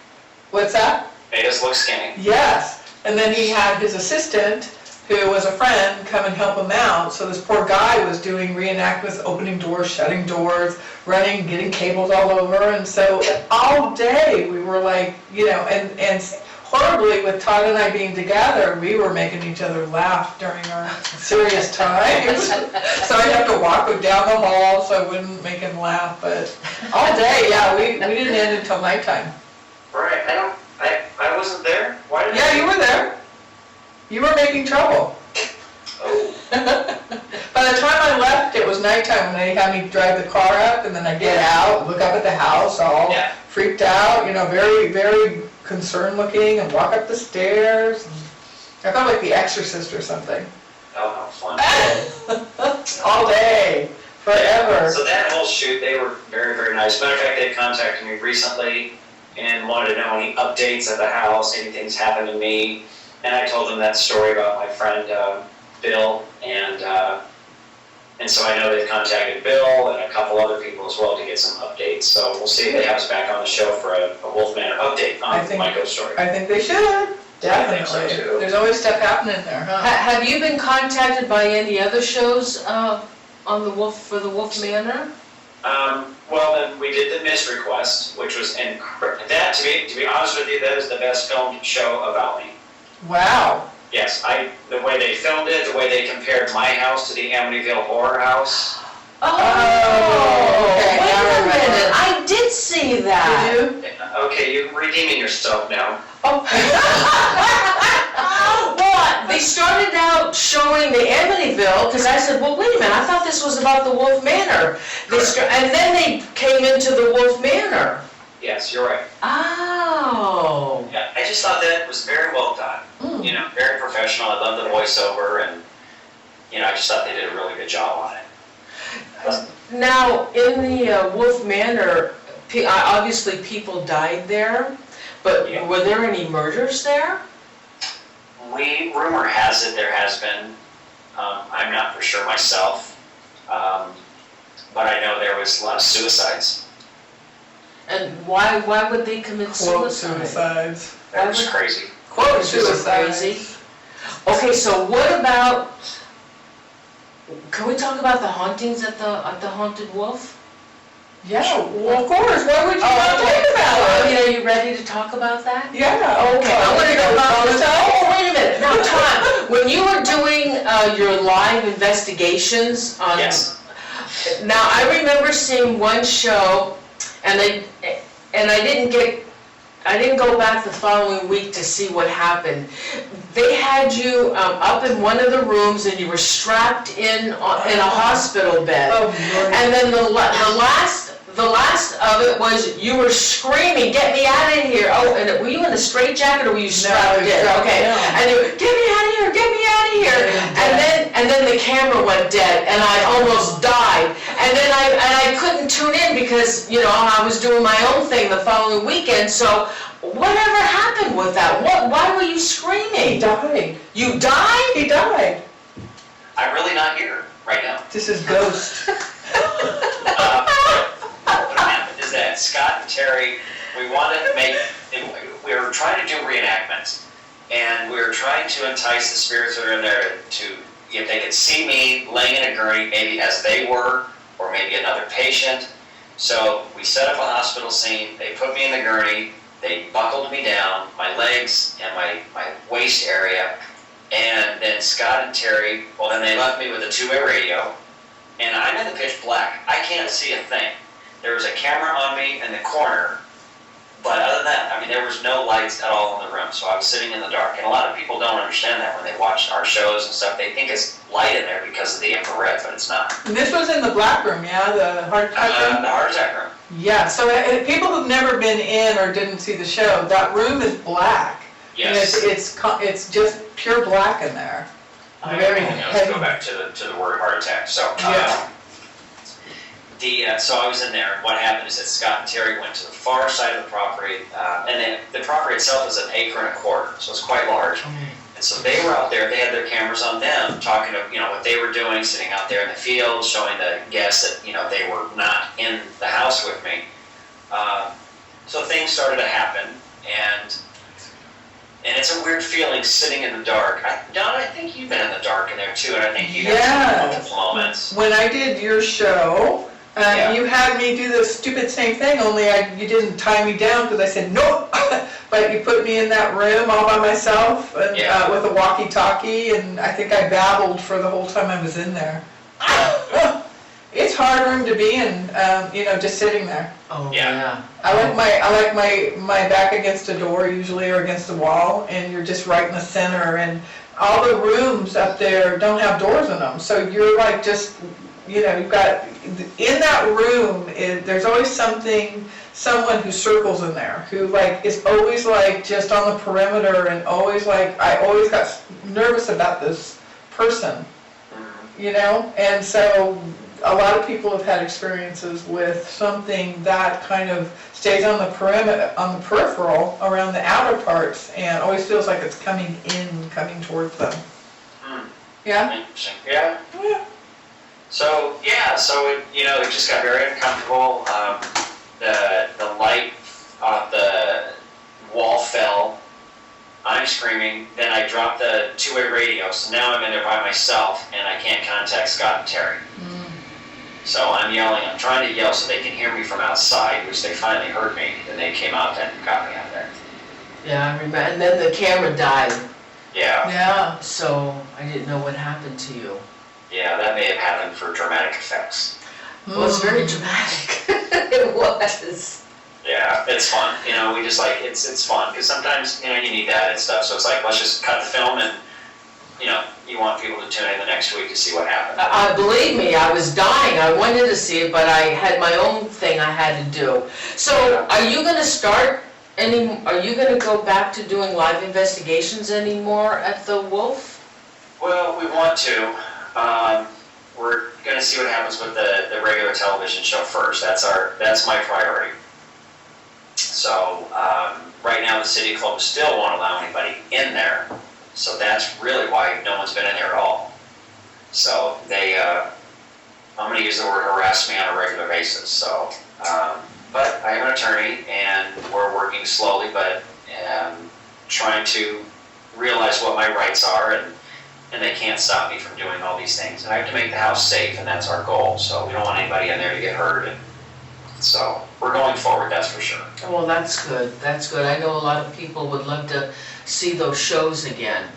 What's that? Made us look skinny. Yes. And then he had his assistant, who was a friend, come and help him out. So this poor guy was doing reenactments, opening doors, shutting doors, running, getting cables all over. And so all day we were and horribly with Todd and I being together, we were making each other laugh during our serious times. So I'd have to walk him down the hall so I wouldn't make him laugh. But all day, yeah, we didn't end until nighttime. Right. I wasn't there. Why did Yeah, you were there. You were making trouble. Oh. By the time I left, it was nighttime when they had me drive the car up, and then I get out, look up at the house, all freaked out, very, very concerned looking, and walk up the stairs. I felt like The Exorcist or something. Oh, how fun. All day, forever. So that whole shoot, they were very, very nice. Matter of fact, they contacted me recently and wanted to know any updates at the house, anything's happened to me. And I told them that story about my friend Bill, and so I know they've contacted Bill and a couple other people as well to get some updates. So we'll see if they have us back on the show for a Wolfe Manor update on my ghost story. I think they should. Definitely. I think so too. There's always stuff happening there, huh? Have you been contacted by any other shows on the for the Wolfe Manor? Well, then we did the Mystery Quest, which was incredible. That, to be honest with you, that is the best filmed show about me. Wow. Yes, the way they filmed it, the way they compared my house to the Amityville Horror House. Oh, okay, Wait now I a remember. minute, I did see that. Did you? Okay, you're redeeming yourself now. Oh. Well, they started out showing the Amityville, because I said, well, wait a minute, I thought this was about the Wolfe Manor. And then they came into the Wolfe Manor. Yes, you're right. Oh. Yeah, I just thought that was very well done. Very professional. I love the voiceover, and I just thought they did a really good job on it. Now, in the Wolfe Manor, obviously people died there, but Yeah. were there any murders there? Rumor has it there has been. I'm not for sure myself, but I know there was a lot of suicides. And why would they commit Quote suicide? suicides. That was crazy. Quote This is suicides. crazy. Okay, so what about, can we talk about the hauntings at the Haunted Wolf? Yeah, well, of course, why would you not talk I about mean, it? are you ready to talk about that? Yeah, Okay, I'm gonna go about this. Oh, wait a minute, now Todd, when you were doing your live investigations on. Yes. Now, I remember seeing one show, and I didn't go back the following week to see what happened. They had you up in one of the rooms and you were strapped in a hospital bed. Oh, Lord. And then the last of it was you were screaming, "Get me out of here!" Oh, and were you in a straitjacket or were you strapped in? strapped Okay, down. and you were, "Get me out of here! Get me out of here!" And then the camera went dead, and I almost died. And then I couldn't tune in because I was doing my own thing the following weekend. So whatever happened with that? Why were you He screaming? died. You died? He died. I'm really not here right now. This is Ghost. What happened is that Scott and Terry, we were trying to do reenactments, and we were trying to entice the spirits that are in there to, if they could see me laying in a gurney, maybe as they were, or maybe another patient. So we set up a hospital scene, they put me in the gurney, they buckled me down, my legs and my waist area, and then Scott and Terry, well then they left me with a two-way radio, and I'm in the pitch black. I can't see a thing. There was a camera on me in the corner, but other than that, I mean, there was no lights at all in the room, so I was sitting in the dark. And a lot of people don't understand that when they watch our shows and stuff. They think it's light in there because of the infrared, but it's not. And this was in the black room, yeah, the heart attack room? The heart attack room. Yeah, so people who've never been in or didn't see the show, that room is black. Yes. And it's just pure black in there. Very Let's go back to the word heart attack. So, Yeah. so I was in there, and what happened is that Scott and Terry went to the far side of the property, and then the property itself is an acre and a quarter, so it's quite large. And so they were out there, they had their cameras on them, talking of, what they were doing, sitting out there in the field, showing the guests that, they were not in the house with me. So things started to happen, and it's a weird feeling sitting in the dark. Donna, I think you've been in the dark in there too, and I think you had some wonderful moments. When I did your show, you had me do the stupid same thing, only you didn't tie me down because I said nope, but you put me in that room all by myself and, with a walkie-talkie, and I think I babbled for the whole time I was in there. It's a hard room to be in, just sitting there. Oh, Yeah. I like my back against a door usually or against a wall, and you're just right in the center, and all the rooms up there don't have doors in them, so you're like just, you've got, in that room, there's always someone who circles in there, who is always just on the perimeter, and always I always got nervous about this person, and so a lot of people have had experiences with something that kind of stays on the perimeter, on the peripheral, around the outer parts, and always feels like it's coming towards them. Yeah? Interesting. Yeah. Yeah. So it just got very uncomfortable. The light off the wall fell. I'm screaming. Then I dropped the two-way radio, so now I'm in there by myself, and I can't contact Scott and Terry. So I'm yelling. I'm trying to yell so they can hear me from outside, which they finally heard me. And they came out and got me out of there. Yeah, I remember. And then the camera died, Yeah. Yeah. so I didn't know what happened to you. Yeah, that may have happened for dramatic effects. Well, it's very dramatic. It was. Yeah, it's fun. We just it's fun because sometimes you need that and stuff. So it's let's just cut the film and you want people to tune in the next week to see what happened. Believe me, I was dying. I wanted to see it, but I had my own thing I had to do. So, are you going to go back to doing live investigations anymore at the Wolfe? Well, we want to. we're gonna see what happens with the regular television show first. That's my priority. So, right now the city of Clovis still won't allow anybody in there. So that's really why no one's been in there at all. So I'm gonna use the word harass me on a regular basis, so, but I have an attorney and we're working slowly, but trying to realize what my rights are, and they can't stop me from doing all these things. And I have to make the house safe, and that's our goal, so we don't want anybody in there to get hurt, and so we're going forward, that's for sure. Well, that's good, that's good. I know a lot of people would love to see those shows again.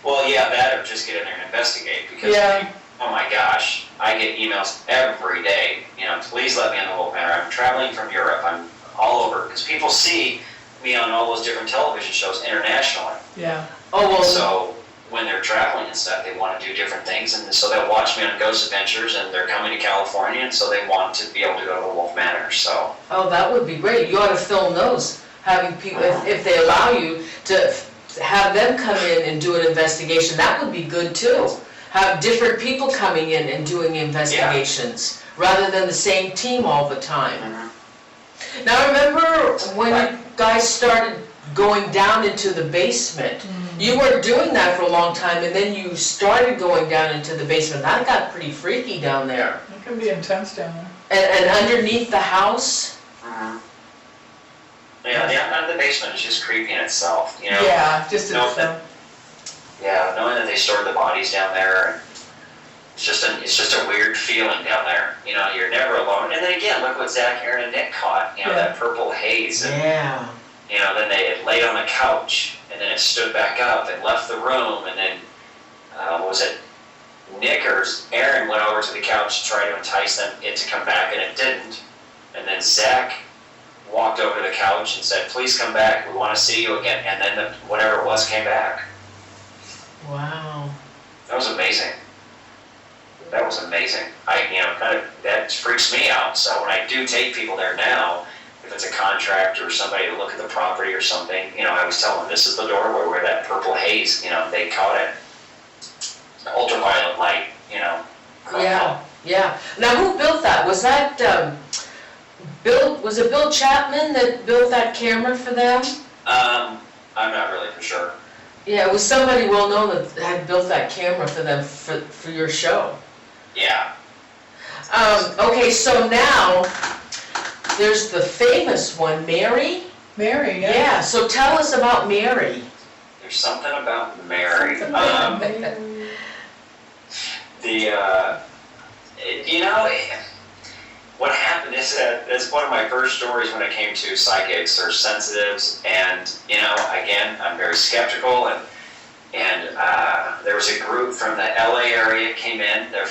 Well, yeah, that or just get in there and investigate, because, Yeah. oh my gosh, I get emails every day, please let me in the Wolfe Manor. I'm traveling from Europe, I'm all over, because people see me on all those different television shows internationally. Yeah. Oh, well, So when they're traveling and stuff, they want to do different things, and so they'll watch me on Ghost Adventures, and they're coming to California, and so they want to be able to go to the Wolfe Manor, so. oh, that would be great. You ought to film those, having people, if they allow you to have them come in and do an investigation, that would be good too. Have different people coming in and doing investigations, rather than the same team all the time. Now, remember when you guys started going down into the basement? You weren't doing that for a long time, and then you started going down into the basement. That got pretty freaky down there. It can be intense down there. And underneath the house? Yeah, the basement is just creepy in itself, Yeah, just No, itself. Yeah, knowing that they stored the bodies down there, and it's just a weird feeling down there. You're never alone. And then again, look what Zach, Aaron, and Nick caught. That purple haze. And, Yeah. then they had laid on the couch, and then it stood back up and left the room, and then, what was it? Nick or Aaron went over to the couch to try to entice it to come back, and it didn't. And then Zach walked over to the couch and said, please come back, we want to see you again. And then whatever it was came back. Wow. That was amazing. That was amazing. That freaks me out. So when I do take people there now, if it's a contractor or somebody to look at the property or something, I always tell them, this is the doorway where that purple haze, they caught it. Ultraviolet light, Yeah. Now, who built that? Was that, was it Bill Chapman that built that camera for them? I'm not really for sure. Yeah, it was somebody well-known that had built that camera for them for your show. Yeah. Okay, so now, there's the famous one, Mary? Mary, yeah. Yeah, so tell us about Mary. There's something about Mary. What happened is that that's one of my first stories when it came to psychics or sensitives, and again, I'm very skeptical, and there was a group from the LA area came in. The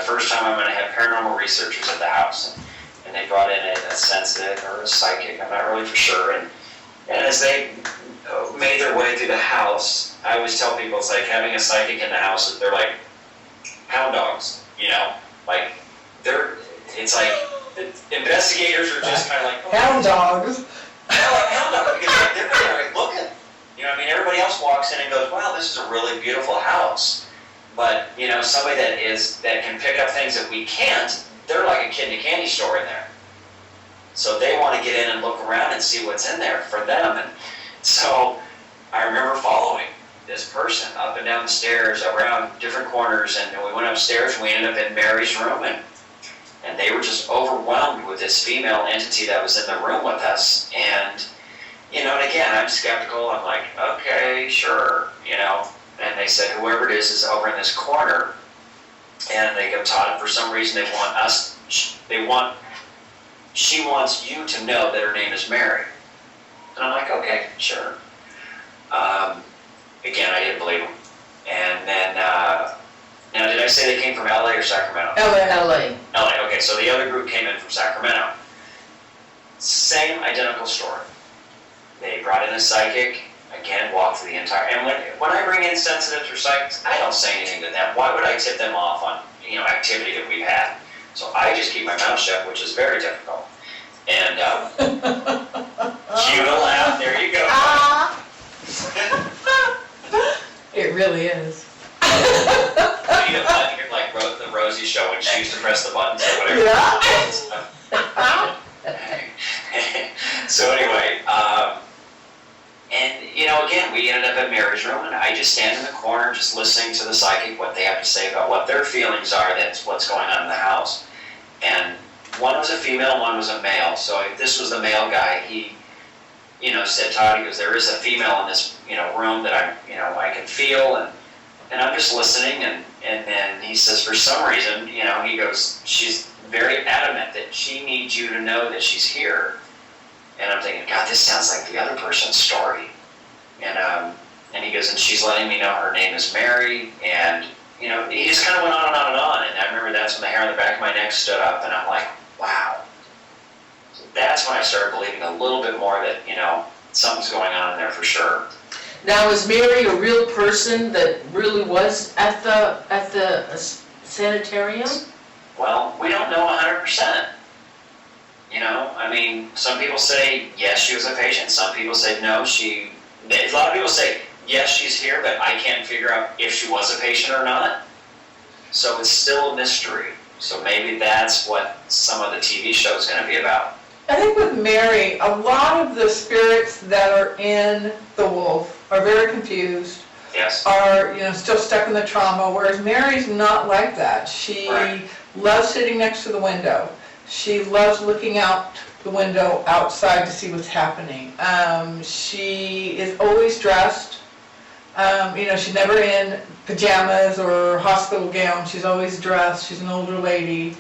first time I'm going to have paranormal researchers at the house, and they brought in a sensitive or a psychic. I'm not really for sure, and as they made their way through the house, I always tell people it's like having a psychic in the house. They're like hound dogs, like it's like the investigators are just kind of like Hound dogs. they're like hound dogs because they're like looking. Everybody else walks in and goes, wow, this is a really beautiful house. But somebody that can pick up things that we can't, they're like a kid in a candy store in there. So they want to get in and look around and see what's in there for them. And so I remember following this person up and down the stairs, around different corners, and we went upstairs and we ended up in Mary's room, and they were just overwhelmed with this female entity that was in the room with us. And and again, I'm skeptical. I'm like, okay, sure, and they said whoever it is over in this corner, and they go, Todd, for some reason she wants you to know that her name is Mary. And I'm like, okay, sure. Again, I didn't believe them. And then, now did I say they came from LA or Sacramento? LA. LA, okay, so the other group came in from Sacramento. Same identical story. They brought in a psychic, again, walked through the entire, and when I bring in sensitives or psychics, I don't say anything to them. Why would I tip them off on, activity that we've had? So I just keep my mouth shut, which is very difficult. And, cue to laugh, there you go. It really is. You're like the Rosie show press the buttons or whatever. Yeah. So anyway, and again, we ended up at Mary's room, and I just stand in the corner just listening to the psychic, what they have to say about what their feelings are, that's what's going on in the house. And one was a female, one was a male. So if this was the male guy, he, said, Todd, he goes, there is a female in this, room that I can feel, and I'm just listening, and then he says, for some reason, he goes, she's very adamant that she needs you to know that she's here. And I'm thinking, God, this sounds like the other person's story. And he goes, and she's letting me know her name is Mary, and he just kind of went on and on and on. And I remember that's when the hair on the back of my neck stood up, and I'm like, wow. So that's when I started believing a little bit more that, something's going on in there for sure. Now, is Mary a real person that really was at the sanitarium? Well, we don't know 100%. Some people say, yes, she was a patient. Some people say, no, a lot of people say, yes, she's here, but I can't figure out if she was a patient or not. So it's still a mystery. So maybe that's what some of the TV show is going to be about. I think with Mary, a lot of the spirits that are in the Wolfe are very confused, Yes. are, still stuck in the trauma, whereas Mary's not like that. She Right. loves sitting next to the window. She loves looking out the window outside to see what's happening. She is always dressed. She's never in pajamas or hospital gown. She's always dressed. She's an older lady,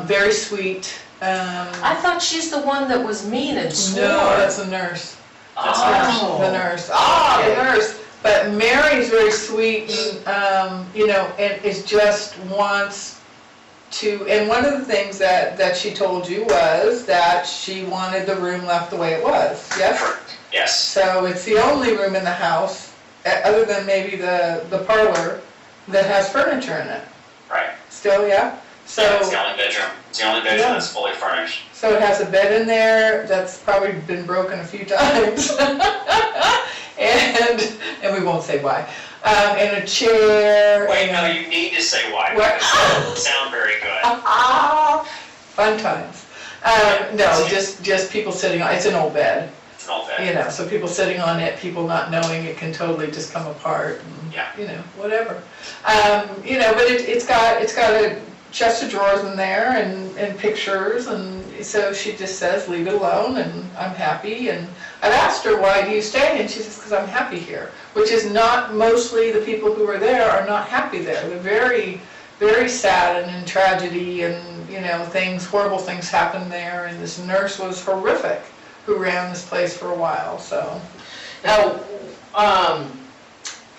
very sweet. I thought she's the one that was mean and swore. No, that's a nurse. Oh. The nurse. Okay. The nurse. But Mary's very sweet and, and is just wants to, and one of the things that she told you was that she wanted the room left the way it was, yes? Yes. So it's the only room in the house, other than maybe the parlor, that has furniture in it. Right. Still, yeah? So, Yeah, it's the only bedroom. It's the only bedroom Yeah. that's fully furnished. so it has a bed in there that's probably been broken a few times. And we won't say why. And a chair. Wait, no, and, you need to say why. What? Because that doesn't sound very good. Fun times. No, just people sitting on, it's an old bed, It's an old bed. so people sitting on it, people not knowing it can totally just come apart and, Yeah. whatever. But it's got a chest of drawers in there and pictures, and so she just says, leave it alone, and I'm happy. And I've asked her, why do you stay? And she says, because I'm happy here, which is not, mostly the people who are there are not happy there. They're very, very sad and in tragedy, and, horrible things happen there, and this nurse was horrific who ran this place for a while, so. Now,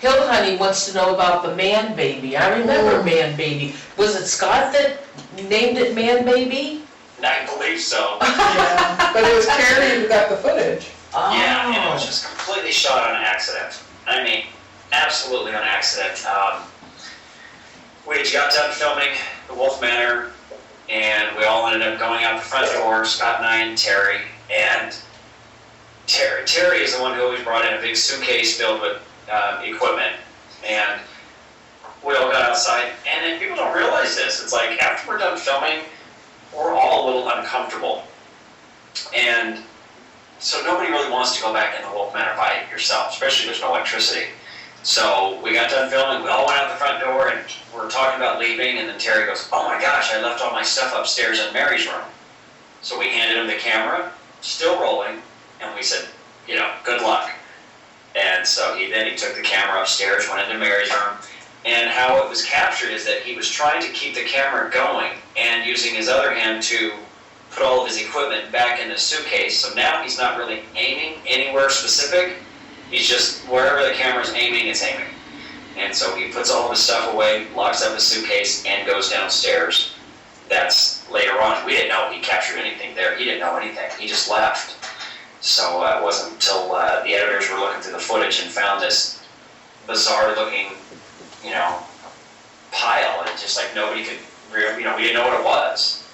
Hill Honey wants to know about the man baby. I remember man baby. Was it Scott that named it man baby? I believe so. Yeah, but it was Carrie who got the footage. Yeah, and it was just completely shot on accident. I mean, absolutely on accident. We had got done filming the Wolfe Manor, and we all ended up going out the front door, Scott and I and Terry. And Terry is the one who always brought in a big suitcase filled with equipment. And we all got outside, and then people don't realize this. It's like after we're done filming, we're all a little uncomfortable. And so nobody really wants to go back in the Wolfe Manor by yourself, especially if there's no electricity. So we got done filming, we all went out the front door, and we're talking about leaving, and then Terry goes, oh my gosh, I left all my stuff upstairs in Mary's room. So we handed him the camera, still rolling, and we said, good luck. And so he took the camera upstairs, went into Mary's room, and how it was captured is that he was trying to keep the camera going and using his other hand to put all of his equipment back in the suitcase. So now he's not really aiming anywhere specific. He's just, wherever the camera's aiming, it's aiming. And so he puts all of his stuff away, locks up his suitcase, and goes downstairs. That's later on. We didn't know he captured anything there. He didn't know anything. He just left. So it wasn't until the editors were looking through the footage and found this bizarre-looking, pile, and just like nobody could, we didn't know what it was.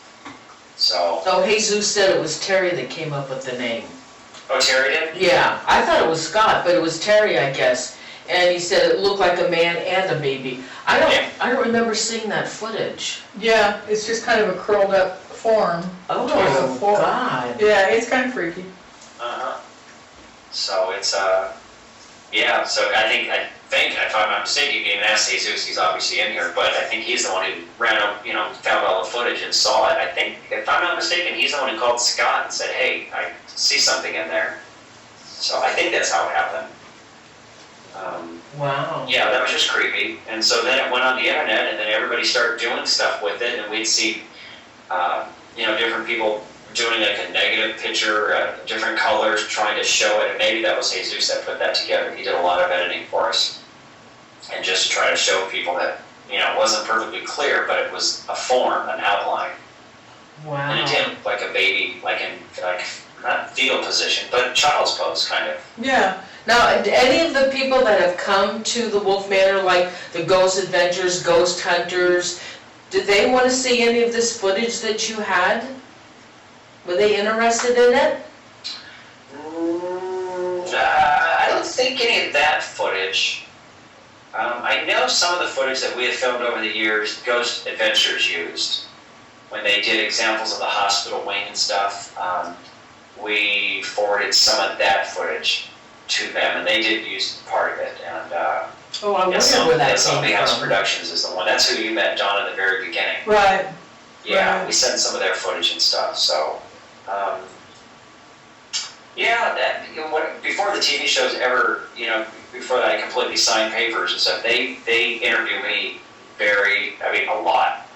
So. Oh, Jesus said it was Terry that came up with the name. Oh, Terry did? Yeah, I thought it was Scott, but it was Terry, I guess. and he said it looked like a man and a baby. I don't remember seeing that footage. Yeah, it's just kind of a curled up form. Oh, Torso forward. God. Yeah, it's kind of freaky. So it's, yeah, so I think, if I'm not mistaken, you can even ask Jesus, he's obviously in here, but I think he's the one who found all the footage and saw it. I think, if I'm not mistaken, he's the one who called Scott and said, hey, I see something in there. So I think that's how it happened. Wow. Yeah, that was just creepy. And so then it went on the internet, and then everybody started doing stuff with it, and we'd see, different people doing like a negative picture, different colors, trying to show it, and maybe that was Jesus that put that together. He did a lot of editing for us, and just to try to show people that, it wasn't perfectly clear, but it was a form, an outline. Wow. And it did look like a baby, like not fetal position, but child's pose, kind of. Yeah. Now, any of the people that have come to the Wolfe Manor, like the Ghost Adventures, Ghost Hunters, did they want to see any of this footage that you had? Were they interested in it? I don't think any of that footage. I know some of the footage that we have filmed over the years, Ghost Adventures used. When they did examples of the hospital wing and stuff, we forwarded some of that footage to them, and they did use part of it. And I wonder where that came House from. Productions is the one. That's who you met, Donna, at the very beginning. Right. Yeah, Right. we sent some of their footage and stuff. So, before the TV shows ever, before I completely signed papers and stuff, they interview me a lot.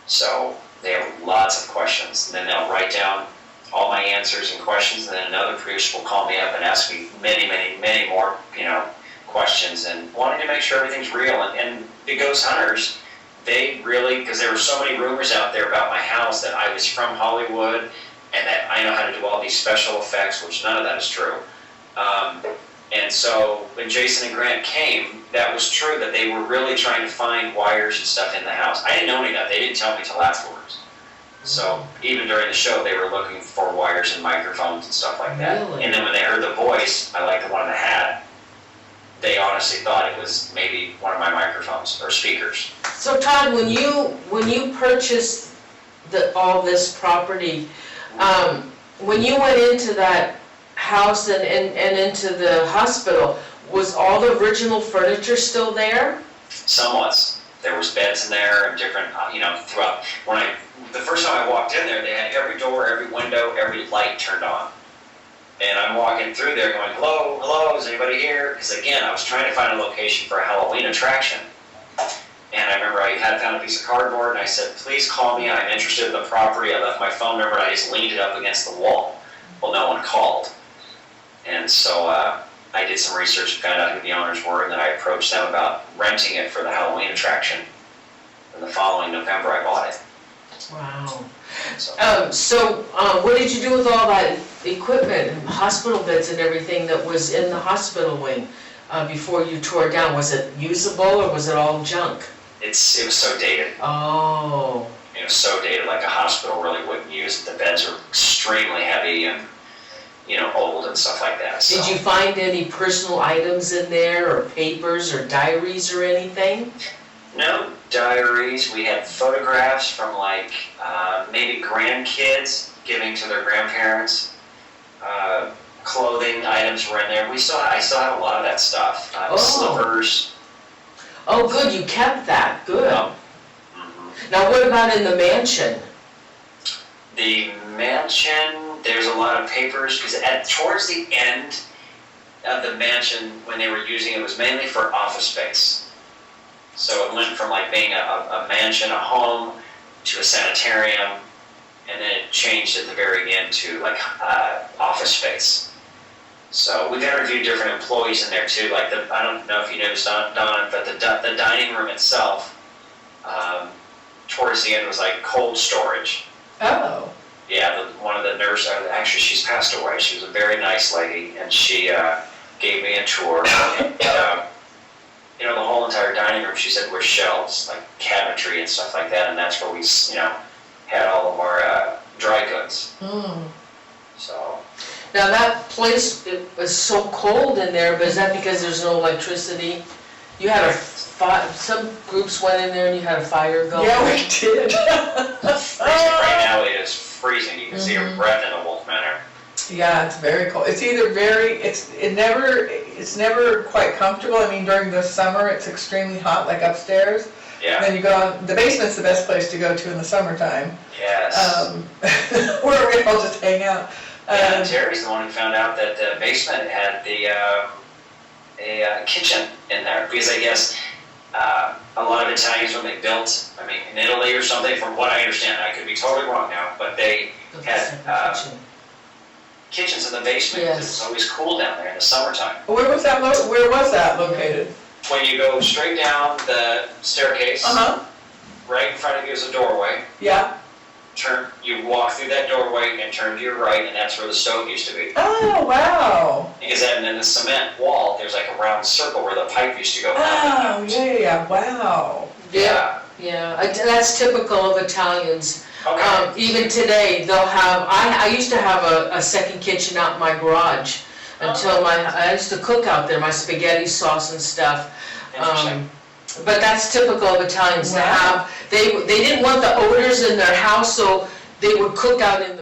So they have lots of questions, and then they'll write down all my answers and questions, and then another producer will call me up and ask me many, many, many more, questions, and wanting to make sure everything's real. And the Ghost Hunters, they really, because there were so many rumors out there about my house that I was from Hollywood and that I know how to do all these special effects, which none of that is true. And so when Jason and Grant came, that was true, that they were really trying to find wires and stuff in the house. I didn't know any of that. They didn't tell me till afterwards. So even during the show, they were looking for wires and microphones and stuff like that. Really? And then when they heard the voice, I like the one in the hat, they honestly thought it was maybe one of my microphones or speakers. So Todd, when you purchased all this property, when you went into that house and into the hospital, was all the original furniture still there? Somewhat. There was beds in there and different, throughout. The first time I walked in there, they had every door, every window, every light turned on. And I'm walking through there going, hello, is anybody here? Because again, I was trying to find a location for a Halloween attraction. And I remember I had found a piece of cardboard, and I said, please call me, I'm interested in the property. I left my phone number, and I just leaned it up against the wall. Well, no one called. And so I did some research and found out who the owners were, and then I approached them about renting it for the Halloween attraction. And the following November, I bought it. Wow. So, What did you do with all that equipment and hospital beds and everything that was in the hospital wing before you tore it down? Was it usable or was it all junk? it was so dated. Oh. It was so dated, like a hospital really wouldn't use it. The beds are extremely heavy and, old and stuff like that. So. Did you find any personal items in there, or papers or diaries or anything? No diaries. We had photographs from maybe grandkids giving to their grandparents. Clothing items were in there. I still have a lot of that stuff. Slippers. Oh, good, you kept that, good. Mm-hmm. Now what about in the mansion? The mansion, there's a lot of papers, because towards the end of the mansion, when they were using it, was mainly for office space. So it went from being a mansion, a home, to a sanitarium, and then it changed at the very end to office space. So we've interviewed different employees in there too. I don't know if you noticed, Donna, but the dining room itself, towards the end was cold storage. Oh. Yeah, one of the nurses, actually she's passed away. She was a very nice lady, and she gave me a tour. And, the whole entire dining room, she said, were shelves, cabinetry and stuff like that, and that's where we, had all of our dry goods. Mm. So. Now, that place, it was so cold in there, but is that because there's no electricity? You had some groups went in there and you had a fire going? Yeah, we did. Right now it is freezing, you can see your breath in the Wolfe Manor. Yeah, it's very cold. It's either it's never quite comfortable. I mean, during the summer, it's extremely hot, like upstairs. Yeah. Then you go, the basement's the best place to go to in the summertime. Yes. Where we all just hang out. Yeah, Terry's the one who found out that the basement had a kitchen in there, because I guess a lot of Italians, when they built, I mean, in Italy or something, from what I understand, I could be totally wrong now, but they had kitchens in the basement, because it's always cool down there in the summertime. Where was that located? When you go straight down the staircase, right in front of you is a doorway. Yeah. You walk through that doorway and turn to your right, and that's where the stove used to be. Oh, wow. Because then in the cement wall, there's like a round circle where the pipe used to go. Oh, yeah, wow. Yeah. Yeah, that's typical of Italians. Okay. Even today, they'll have, I used to have a second kitchen out in my garage until I used to cook out there, my spaghetti sauce and stuff. Interesting. But that's typical of Italians to have, they didn't want the odors in their house, so they would cook out in the